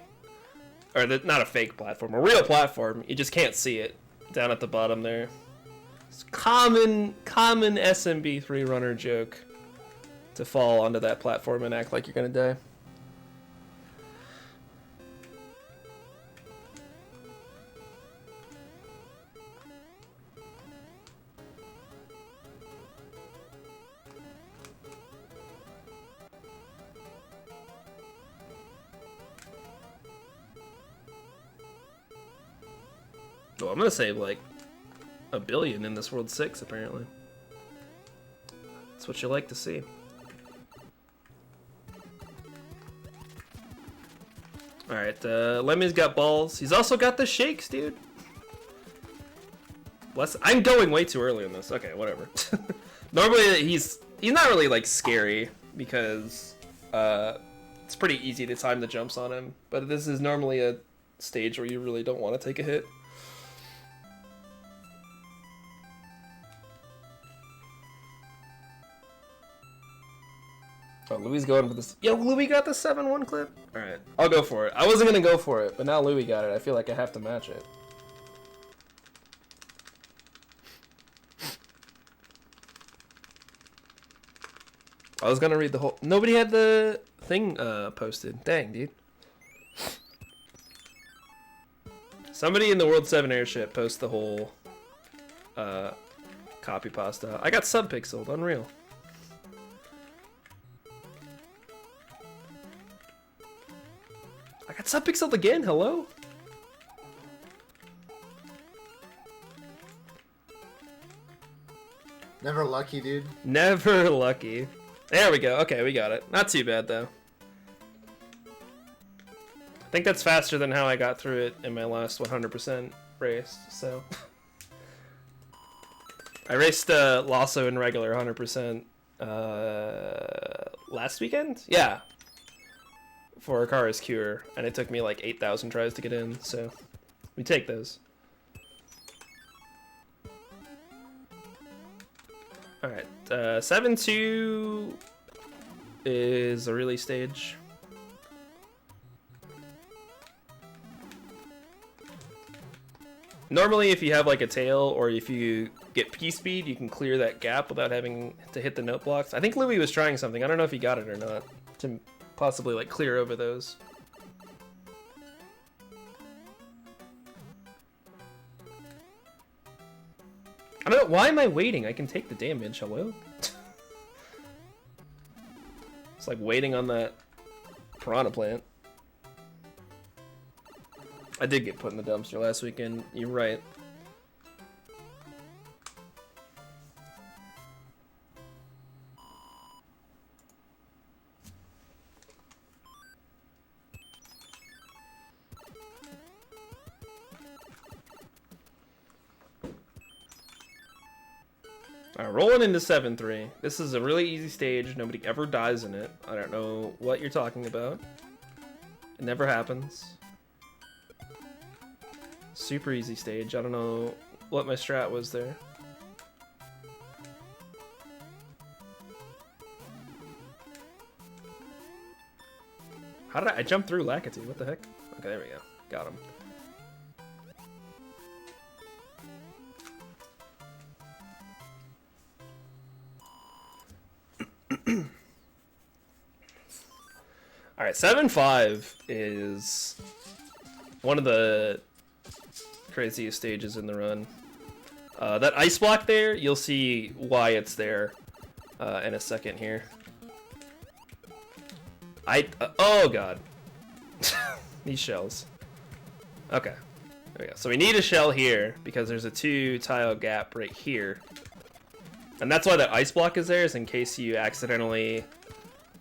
or not a fake platform, a real platform. You just can't see it down at the bottom there. It's common SMB3 runner joke to fall onto that platform and act like you're gonna die. Well, I'm gonna save like $1 billion in this World 6, apparently. That's what you like to see. Alright, Lemmy's got balls. He's also got the shakes, dude. I'm going way too early in this. Okay, whatever. Normally, he's not really, like, scary, because it's pretty easy to time the jumps on him. But this is normally a stage where you really don't want to take a hit. Oh, Louis going for this. Yo, Louis got the 7-1 clip? Alright, I'll go for it. I wasn't going to go for it, but now Louis got it. I feel like I have to match it. I was going to read the whole... Nobody had the thing posted. Dang, dude. Somebody in the World 7 airship post the whole copy pasta. I got subpixeled. Unreal. I got subpixeled again. Hello? Never lucky, dude. Never lucky. There we go. Okay, we got it. Not too bad, though. I think that's faster than how I got through it in my last 100% race, so... I raced Lasso in regular 100% last weekend? Yeah. For Akara's Cure, and it took me like 8,000 tries to get in, so we take those. Alright, 7-2 is a really stage. Normally, if you have like a tail, or if you get P-speed, you can clear that gap without having to hit the note blocks. I think Louis was trying something. I don't know if he got it or not, to possibly like clear over those. I don't know, why am I waiting? I can take the damage, hello? It's like waiting on that piranha plant. I did get put in the dumpster last weekend, you're right. Alright, rolling into 7-3. This is a really easy stage. Nobody ever dies in it. I don't know what you're talking about. It never happens. Super easy stage. I don't know what my strat was there. How did I jump through Lakitu? What the heck? Okay, there we go. Got him. Alright, 7-5 is one of the craziest stages in the run. That ice block there, you'll see why it's there in a second here. Oh god. These shells. Okay, there we go. So we need a shell here because there's a 2-tile gap right here. And that's why that ice block is there, is in case you accidentally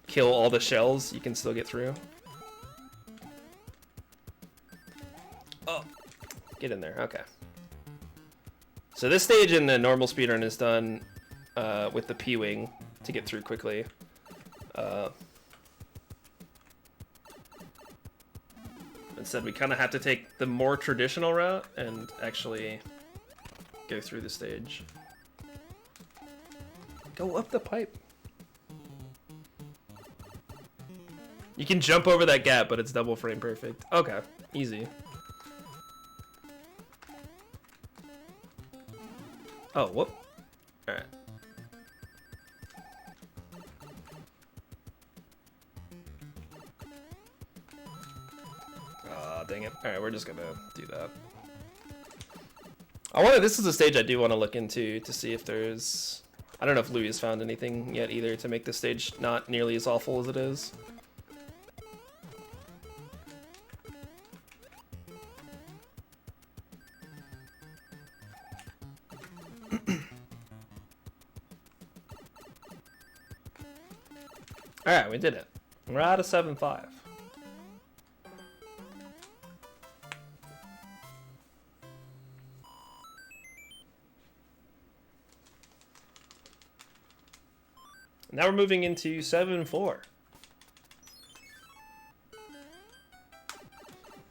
kill all the shells, you can still get through. Oh, get in there, okay. So this stage in the normal speedrun is done with the P-Wing to get through quickly. Instead, we kind of have to take the more traditional route and actually go through the stage. Go up the pipe. You can jump over that gap, but it's double frame perfect. Okay, easy. Oh, whoop. Alright. Aw, dang it. Alright, we're just gonna do that. This is a stage I do want to look into to see if there's... I don't know if Louis has found anything yet either to make this stage not nearly as awful as it is. Alright, we did it. We're out of 7-5. Now we're moving into 7-4.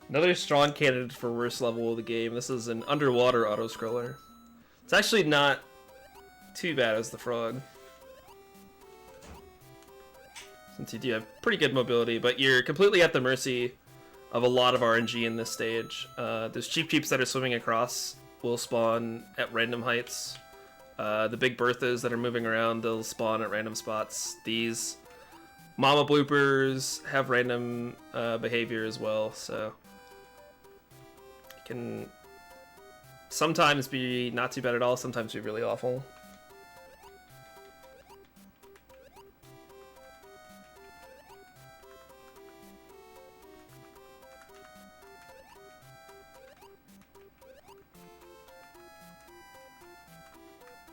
Another strong candidate for worst level of the game. This is an underwater auto-scroller. It's actually not too bad as the frog, since you do have pretty good mobility, but you're completely at the mercy of a lot of RNG in this stage. Those cheeps that are swimming across will spawn at random heights. The big Berthas that are moving around, they'll spawn at random spots. These Mama Bloopers have random behavior as well, so it can sometimes be not too bad at all, sometimes be really awful.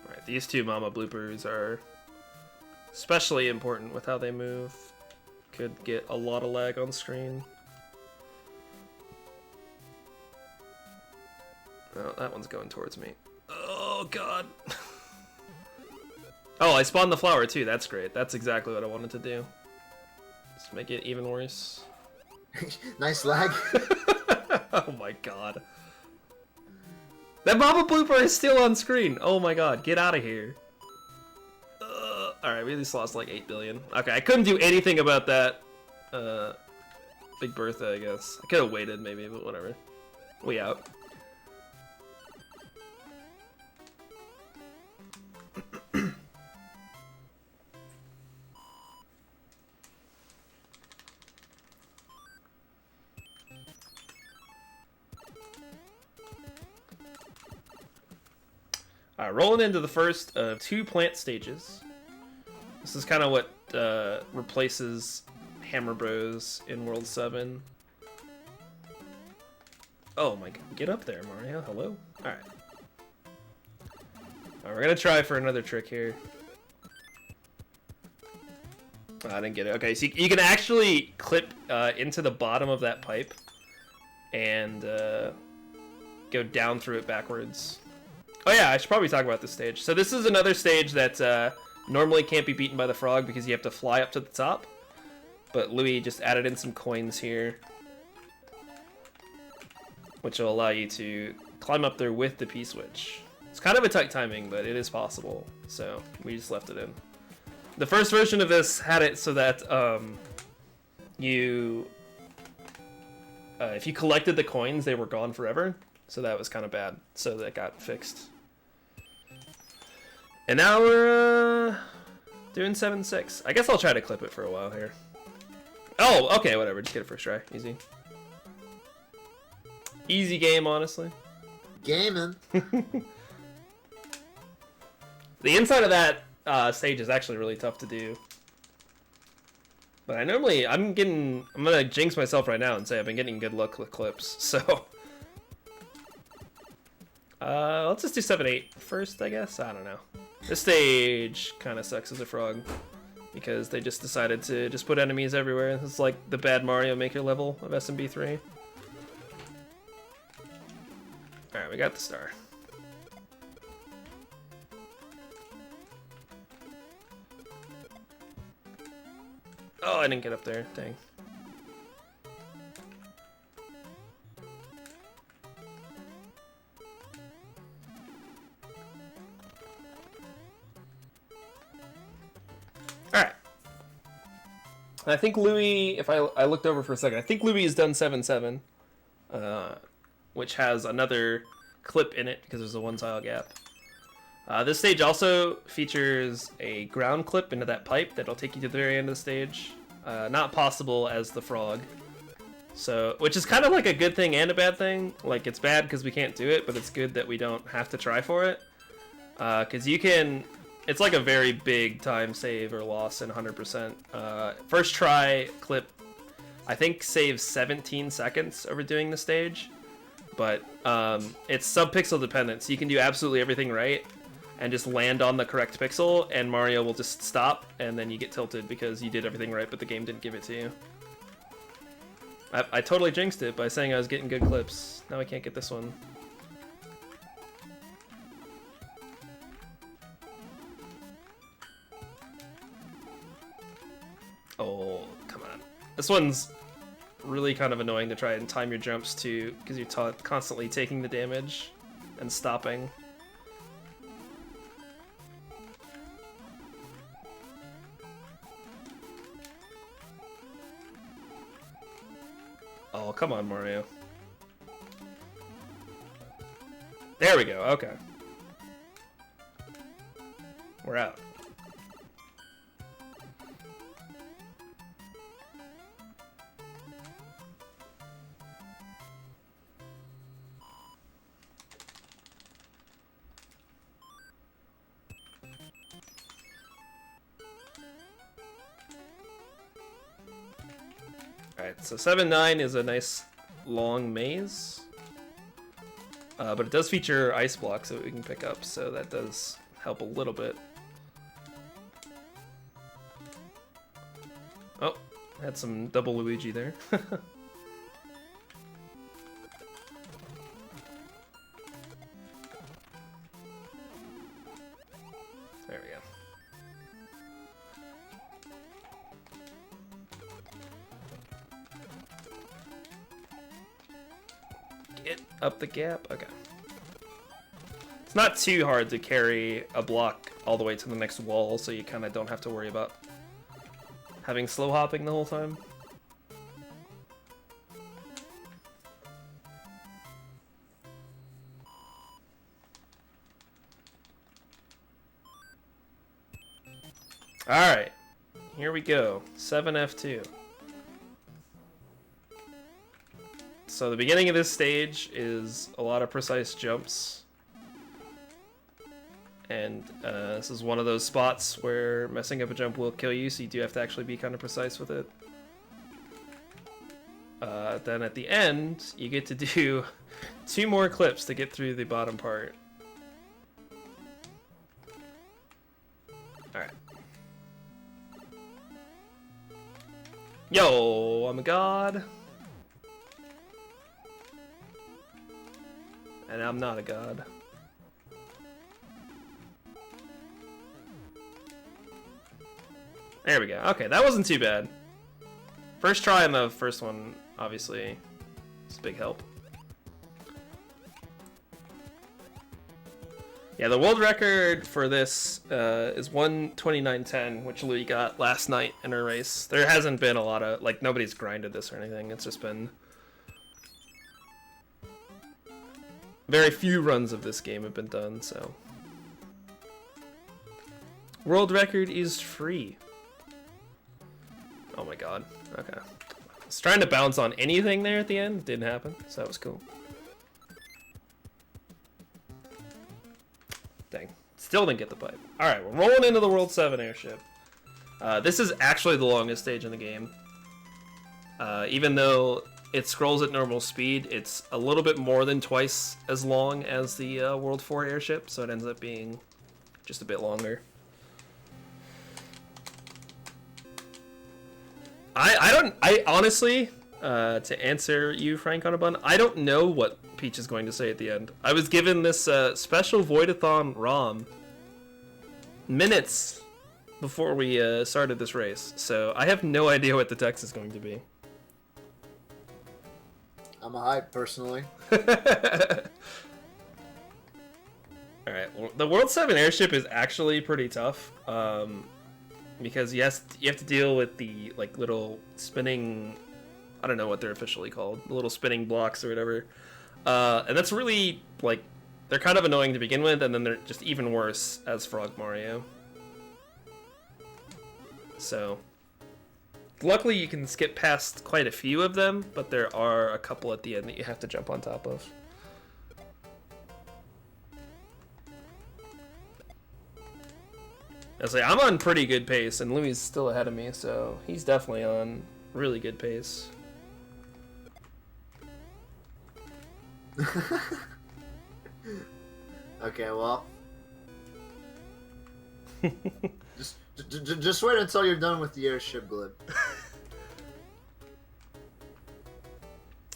Alright, these two Mama Bloopers are especially important with how they move. Could get a lot of lag on screen. Oh, that one's going towards me. Oh, God. Oh, I spawned the flower, too. That's great. That's exactly what I wanted to do. Just make it even worse. Nice lag. Oh, my God. That Mama Blooper is still on screen. Oh, my God. Get out of here. Alright, we at least lost like 8 billion. Okay, I couldn't do anything about that. Big Bertha, I guess. I could have waited, maybe, but whatever. We out. Alright, rolling into the first of 2 plant stages. This is kind of what replaces Hammer Bros in World 7. Oh my god, get up there, Mario. Hello? Alright. Alright, we're gonna try for another trick here. Oh, I didn't get it. Okay, so you can actually clip into the bottom of that pipe and go down through it backwards. Oh yeah, I should probably talk about this stage. So this is another stage that normally can't be beaten by the frog because you have to fly up to the top. But Louis just added in some coins here, which will allow you to climb up there with the P-switch. It's kind of a tight timing, but it is possible. So we just left it in. The first version of this had it so that if you collected the coins, they were gone forever. So that was kind of bad. So that got fixed. And now we're doing 7-6. I guess I'll try to clip it for a while here. Oh, okay, whatever. Just get it first try. Easy. Easy game, honestly. Gaming. The inside of that stage is actually really tough to do. But I'm gonna jinx myself right now and say I've been getting good luck with clips, so. Let's just do 7-8 first, I guess. I don't know. This stage kind of sucks as a frog because they just decided to just put enemies everywhere. It's like the bad Mario Maker level of SMB3. Alright, we got the star. Oh, I didn't get up there. Dang. Alright. I think Louis, if I looked over for a second, I think Louis has done 7-7, which has another clip in it because there's a 1 tile gap. This stage also features a ground clip into that pipe that'll take you to the very end of the stage. Not possible as the frog. So, which is kind of like a good thing and a bad thing. Like, it's bad because we can't do it, but it's good that we don't have to try for it. Because you can... It's like a very big time save or loss in 100%. First try clip, I think, saves 17 seconds over doing the stage. But it's sub-pixel dependent, so you can do absolutely everything right and just land on the correct pixel, and Mario will just stop, and then you get tilted because you did everything right, but the game didn't give it to you. I totally jinxed it by saying I was getting good clips. Now I can't get this one. Oh, come on. This one's really kind of annoying to try and time your jumps to, because you're constantly taking the damage and stopping. Oh, come on, Mario. There we go, okay. We're out. Alright, so 7-9 is a nice long maze. But it does feature ice blocks that we can pick up, so that does help a little bit. Oh, had some double Luigi there. There we go. Get up the gap. Okay. It's not too hard to carry a block all the way to the next wall, so you kind of don't have to worry about having slow hopping the whole time. Alright, here we go. 7F2. So the beginning of this stage is a lot of precise jumps. And this is one of those spots where messing up a jump will kill you, so you do have to actually be kind of precise with it. Then at the end, you get to do 2 more clips to get through the bottom part. Alright. Yo, I'm a god. And I'm not a god. There we go. Okay, that wasn't too bad. First try on the first one, obviously, it's a big help. Yeah, the world record for this is 1:29:10, which Louis got last night in a race. There hasn't been a lot of, like, nobody's grinded this or anything. It's just been very few runs of this game have been done, so. World record is free. Oh my god. Okay. I was trying to bounce on anything there at the end. Didn't happen, so that was cool. Dang. Still didn't get the pipe. Alright, we're rolling into the World 7 airship. This is actually the longest stage in the game. Even though it scrolls at normal speed, it's a little bit more than twice as long as the World 4 airship, so it ends up being just a bit longer. I honestly, to answer you, Frank on a bun, I don't know what Peach is going to say at the end. I was given this special V0oidathon ROM minutes before we started this race, so I have no idea what the text is going to be. I'm a hype, personally. Alright, well, the World 7 airship is actually pretty tough. Because you have to deal with the like little spinning, I don't know what they're officially called, the little spinning blocks or whatever, and that's really like they're kind of annoying to begin with, and then they're just even worse as Frog Mario. So luckily you can skip past quite a few of them, but there are a couple at the end that you have to jump on top of. I say I'm on pretty good pace, and Louis is still ahead of me, so he's definitely on really good pace. Okay, well, just wait until you're done with the airship, Glib.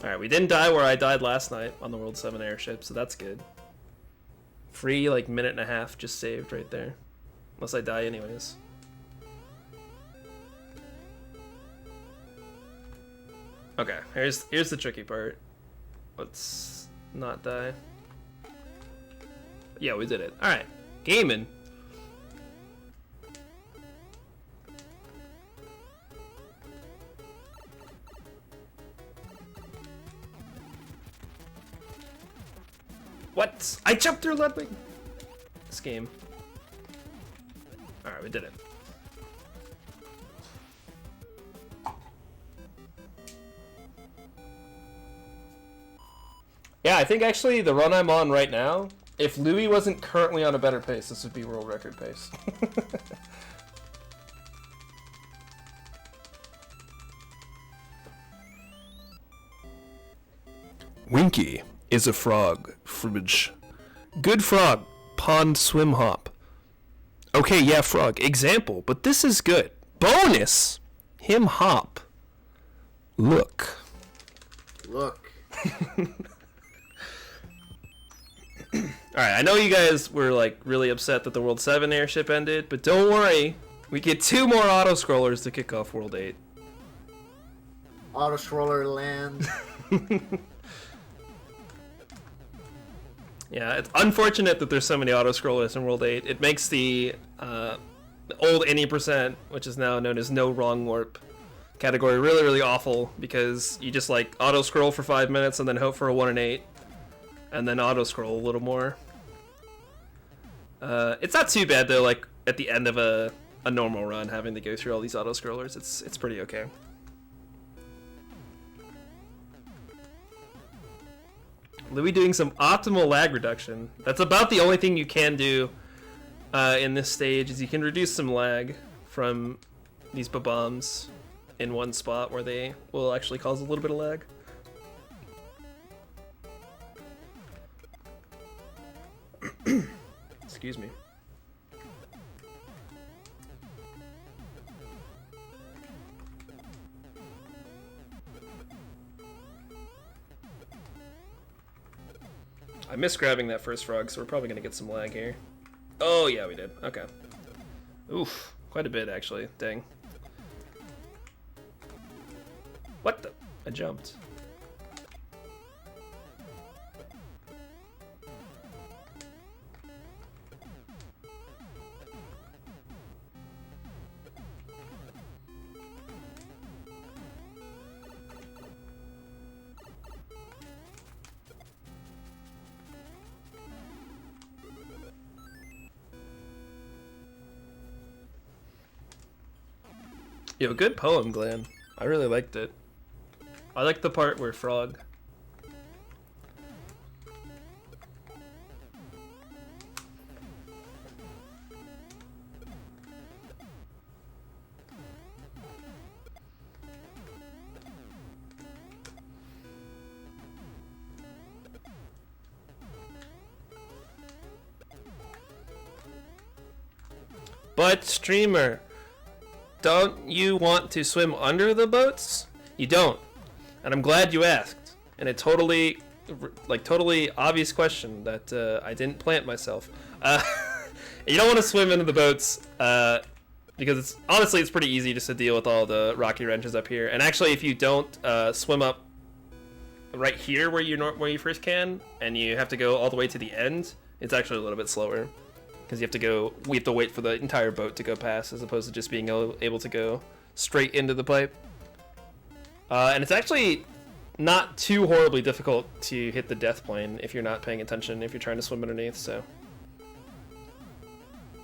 All right, we didn't die where I died last night on the World 7 airship, so that's good. Free like minute and a half just saved right there. Unless I die anyways. Okay, here's the tricky part. Let's not die. Yeah, we did it. All right, gaming. What? I jumped through Ludwig. This game. All right, we did it. Yeah, I think actually the run I'm on right now, if Louis wasn't currently on a better pace, this would be world record pace. Winky is a frog, Fridge. Good frog, pond swim hop. Okay, yeah, frog, example, but this is good. Bonus, him hop. Look. Look. Alright, I know you guys were like really upset that the World 7 airship ended, but don't worry. We get 2 more auto-scrollers to kick off World 8. Auto-scroller land. Yeah, it's unfortunate that there's so many auto-scrollers in World 8. It makes the old any percent, which is now known as no wrong warp category, really, really awful, because you just like auto-scroll for 5 minutes and then hope for a 1 in 8, and then auto-scroll a little more. It's not too bad though, like at the end of a normal run, having to go through all these auto-scrollers, it's pretty okay. Louis doing some optimal lag reduction. That's about the only thing you can do in this stage, is you can reduce some lag from these bombs in one spot where they will actually cause a little bit of lag. Excuse me. I missed grabbing that first frog, so we're probably gonna get some lag here. Oh yeah, we did. Okay. Oof, quite a bit actually. Dang. What the? I jumped. Yo, good poem, Glenn. I really liked it. I like the part where frog. But streamer, don't you want to swim under the boats? You don't. And I'm glad you asked. And a totally obvious question that I didn't plant myself. You don't want to swim into the boats because honestly it's pretty easy just to deal with all the rocky wrenches up here. And actually, if you don't swim up right here where you first can, and you have to go all the way to the end, it's actually a little bit slower. Because we have to wait for the entire boat to go past, as opposed to just being able to go straight into the pipe. And it's actually not too horribly difficult to hit the death plane if you're not paying attention, if you're trying to swim underneath, so.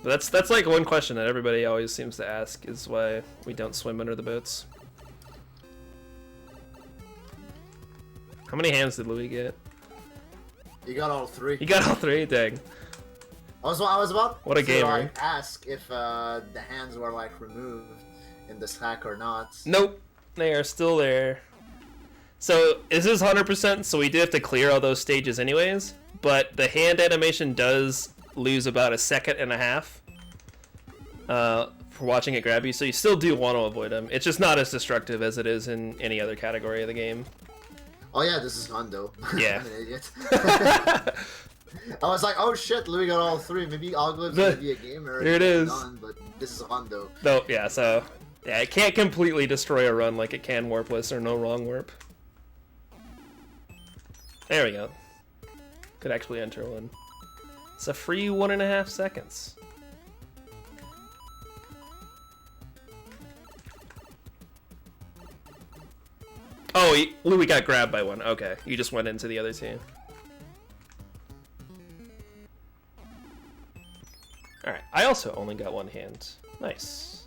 But that's like one question that everybody always seems to ask, is why we don't swim under the boats. How many hands did Louis get? You got all 3. He got all 3? Dang. I was about what a to gamer. like, ask if the hands were like removed in this hack or not. Nope, they are still there. So this is 100%, so we do have to clear all those stages anyways, but the hand animation does lose about 1.5 seconds for watching it grab you, so you still do want to avoid them. It's just not as destructive as it is in any other category of the game. Oh yeah, this is fun though. Yeah. I'm an idiot. I was like, oh shit, Louis got all 3. Maybe Aweglib's gonna be a gamer. Here it is. Done, but this is fun though. No, yeah, so Yeah, it can't completely destroy a run like it can warpless or no wrong warp. There we go. Could actually enter one. It's a free 1.5 seconds. Oh, Louis got grabbed by one. Okay, you just went into the other team. Alright, I also only got one hand. Nice.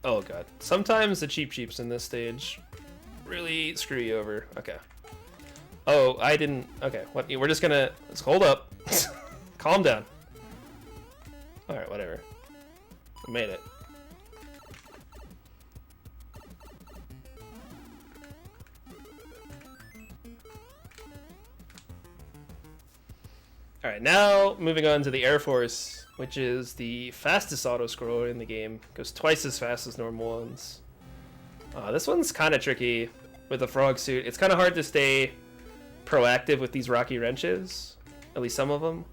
Oh god. Sometimes the cheap in this stage really screw you over. Okay. Oh, I didn't... Okay, what? We're just gonna... Let's hold up. Calm down. Alright, whatever. I made it. Alright, now moving on to the Air Force, which is the fastest auto-scroller in the game. Goes twice as fast as normal ones. This one's kind of tricky with the frog suit. It's kind of hard to stay proactive with these rocky wrenches, at least some of them.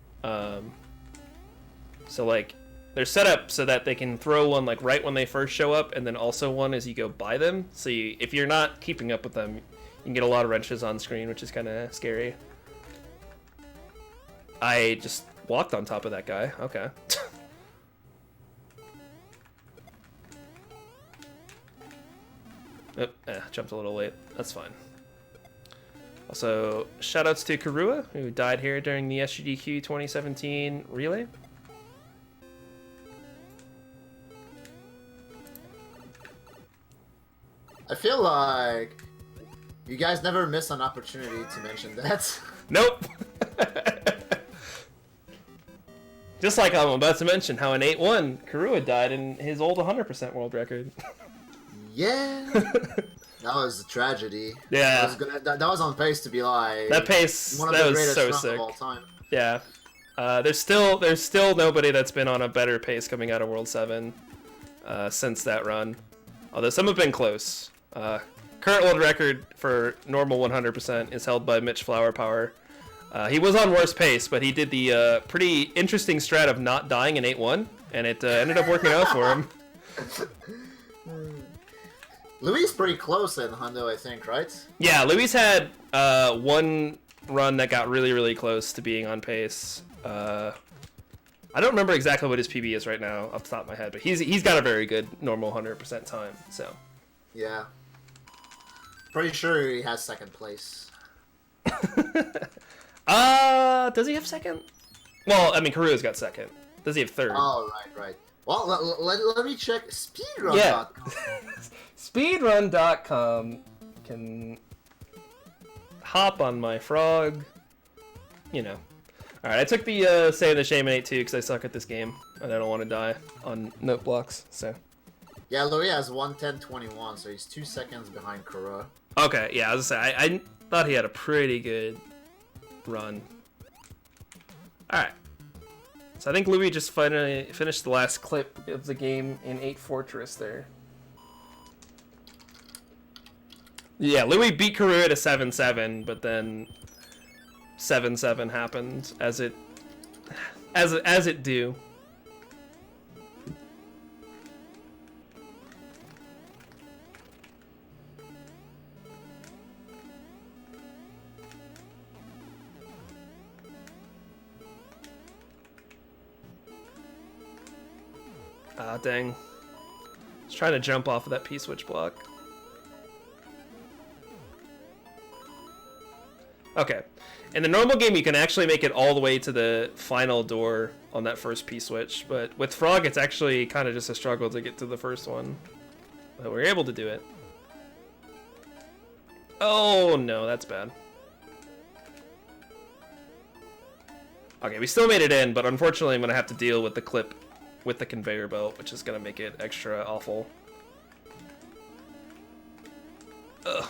So like, they're set up so that they can throw one like right when they first show up, and then also one as you go by them. So if you're not keeping up with them, you can get a lot of wrenches on screen, which is kind of scary. I just walked on top of that guy. Okay. Jumped a little late. That's fine. Also, shoutouts to Karua, who died here during the SGDQ 2017 relay. I feel like you guys never miss an opportunity to mention that. Nope. Just like I'm about to mention how in 8-1, Karua died in his old 100% world record. Yeah. That was a tragedy. Yeah. That was on pace to be like... That pace, one of that the was greatest so runs sick. of all time. Yeah. There's still nobody that's been on a better pace coming out of World 7 since that run. Although some have been close. Current world record for normal 100% is held by Mitch Flower Power. He was on worse pace, but he did the pretty interesting strat of not dying in 8-1, and it ended up working out for him. Louis is pretty close in Hundo, I think, right? Yeah, Louis had one run that got really, really close to being on pace. I don't remember exactly what his PB is right now off the top of my head, but he's got a very good normal 100% time, so. Yeah. Pretty sure he has second place. Does he have second? Well, I mean, Karua's got second. Does he have third? Oh, right. Well, let me check speedrun.com. Yeah. Speedrun.com can hop on my frog. You know. Alright, I took the Say the Shame in 8-2 because I suck at this game, and I don't want to die on note blocks, so. Yeah, Louis has 1:10.21, so he's 2 seconds behind Karua. Okay, yeah, I was gonna say, I thought he had a pretty good run. Alright. So I think Louis just finally finished the last clip of the game in 8 Fortress there. Yeah, Louis beat Karua to 7-7, but then 7-7 happened as it do. Ah, dang. I was trying to jump off of that P-switch block. Okay. In the normal game, you can actually make it all the way to the final door on that first P-switch, but with Frog, it's actually kind of just a struggle to get to the first one. But we're able to do it. Oh, no, that's bad. Okay, we still made it in, but unfortunately I'm going to have to deal with the clip with the conveyor belt, which is going to make it extra awful. Ugh.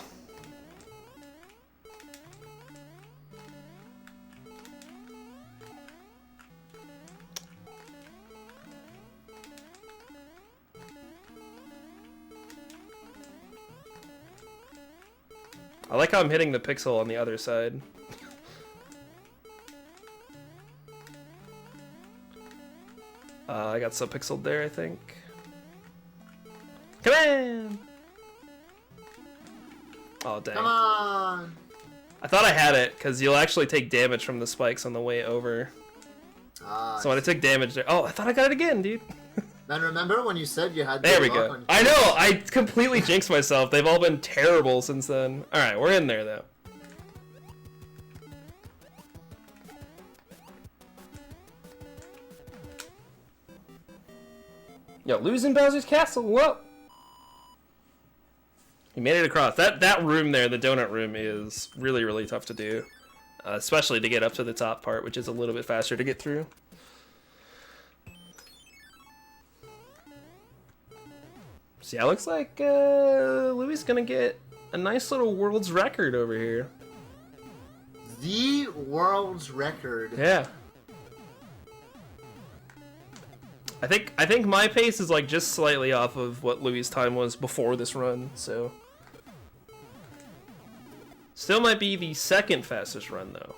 I like how I'm hitting the pixel on the other side. I got subpixeled there, I think. Come on! Oh, dang. Come on! I thought I had it, because you'll actually take damage from the spikes on the way over. So when I took damage there... Oh, I thought I got it again, dude. Man, remember when you said you had... There we go. I know! I completely jinxed myself. They've all been terrible since then. Alright, we're in there, though. Yo, losing Bowser's Castle, whoa! He made it across. That room there, the donut room, is really, really tough to do. Especially to get up to the top part, which is a little bit faster to get through. So yeah, looks like Louis is gonna get a nice little world's record over here. The world's record. Yeah. I think my pace is like just slightly off of what Louis' time was before this run, so still might be the second fastest run though.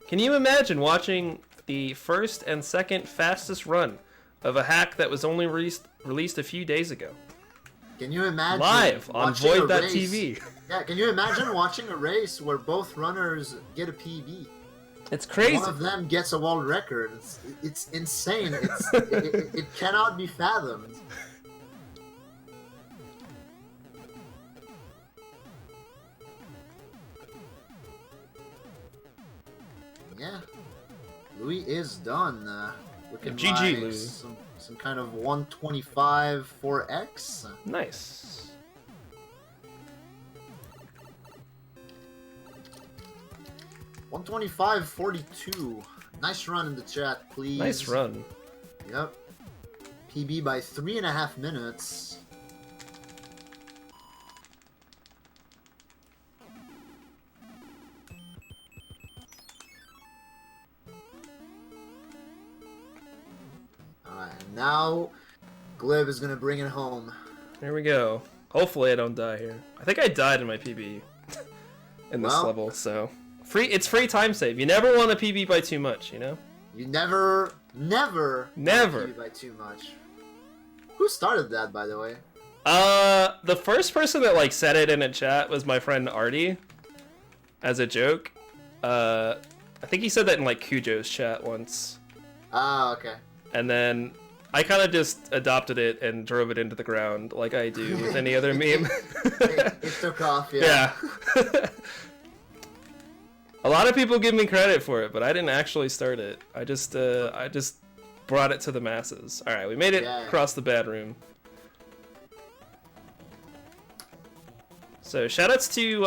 Can you imagine watching the first and second fastest run of a hack that was only released a few days ago? Can you imagine live on V0oidathon? Yeah, can you imagine watching a race where both runners get a PB? It's crazy. One of them gets a world record. It's insane. It cannot be fathomed. Yeah, Louis is done. Looking GG, like Louis. Some kind of 125 4x. Nice. $125.42. Nice run in the chat, please. Nice run. Yep. PB by 3.5 minutes. Alright, now Glib is gonna bring it home. Here we go. Hopefully I don't die here. I think I died in my PB in this level, so... It's free time save. You never want to PB by too much, you know? You never PB by too much. Who started that, by the way? The first person that, like, said it in a chat was my friend Artie, as a joke. I think he said that in, like, Cujo's chat once. Ah, okay. And then I kind of just adopted it and drove it into the ground, like I do with any other meme. It took off, yeah. Yeah. A lot of people give me credit for it, but I didn't actually start it. I just brought it to the masses. All right, we made it across the bad room. So shoutouts to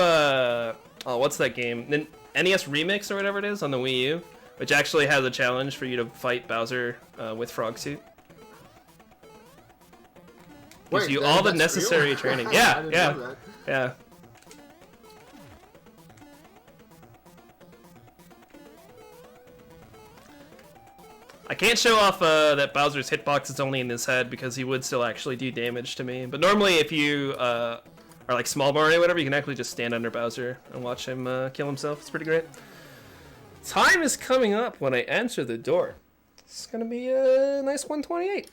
oh, what's that game? NES Remix or whatever it is on the Wii U, which actually has a challenge for you to fight Bowser with Frog Suit. Gives you all the necessary training. Yeah, yeah. I can't show off that Bowser's hitbox is only in his head because he would still actually do damage to me. But normally if you are like Small Mario or whatever, you can actually just stand under Bowser and watch him kill himself. It's pretty great. Time is coming up when I enter the door. It's going to be a nice 128.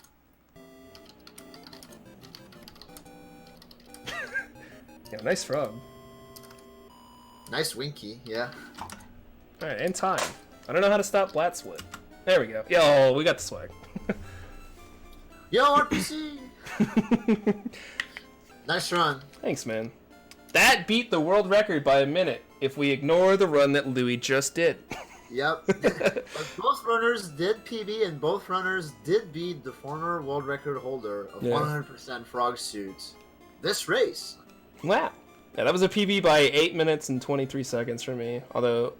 Yeah, nice frog. Nice Winky, yeah. Alright, and time. I don't know how to stop Blat Split. There we go. Yo, we got the swag. Yo, RPC! Nice run. Thanks, man. That beat the world record by a minute if we ignore the run that Louis just did. Yep. But both runners did PB and both runners did beat the former world record holder of 100% frog suits this race. Wow. Yeah, that was a PB by 8 minutes and 23 seconds for me. Although,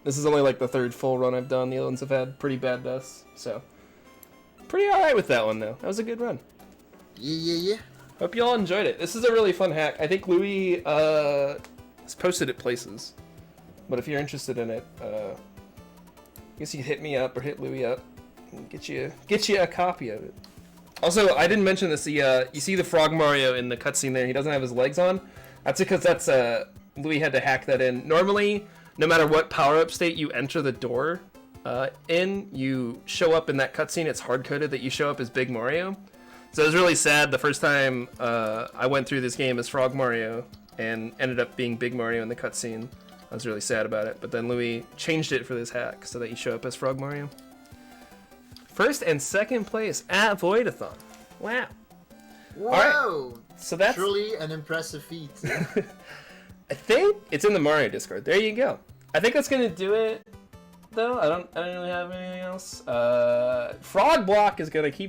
this is only like the third full run I've done. The other ones have had pretty bad deaths. So, pretty alright with that one, though. That was a good run. Yeah. Hope you all enjoyed it. This is a really fun hack. I think Louis has posted it places. But if you're interested in it, I guess you can hit me up or hit Louis up and get you a copy of it. Also, I didn't mention this. You see the Frog Mario in the cutscene there. He doesn't have his legs on. That's because Louis had to hack that in. Normally, no matter what power-up state you enter the door, you show up in that cutscene. It's hard-coded that you show up as Big Mario. So it was really sad the first time I went through this game as Frog Mario and ended up being Big Mario in the cutscene. I was really sad about it, but then Louis changed it for this hack so that you show up as Frog Mario. First and second place at V0oidathon. Wow. Whoa! Right. So that's truly an impressive feat. I think it's in the Mario Discord. There you go. I think that's gonna do it, though. I don't really have anything else. Frog Block is gonna keep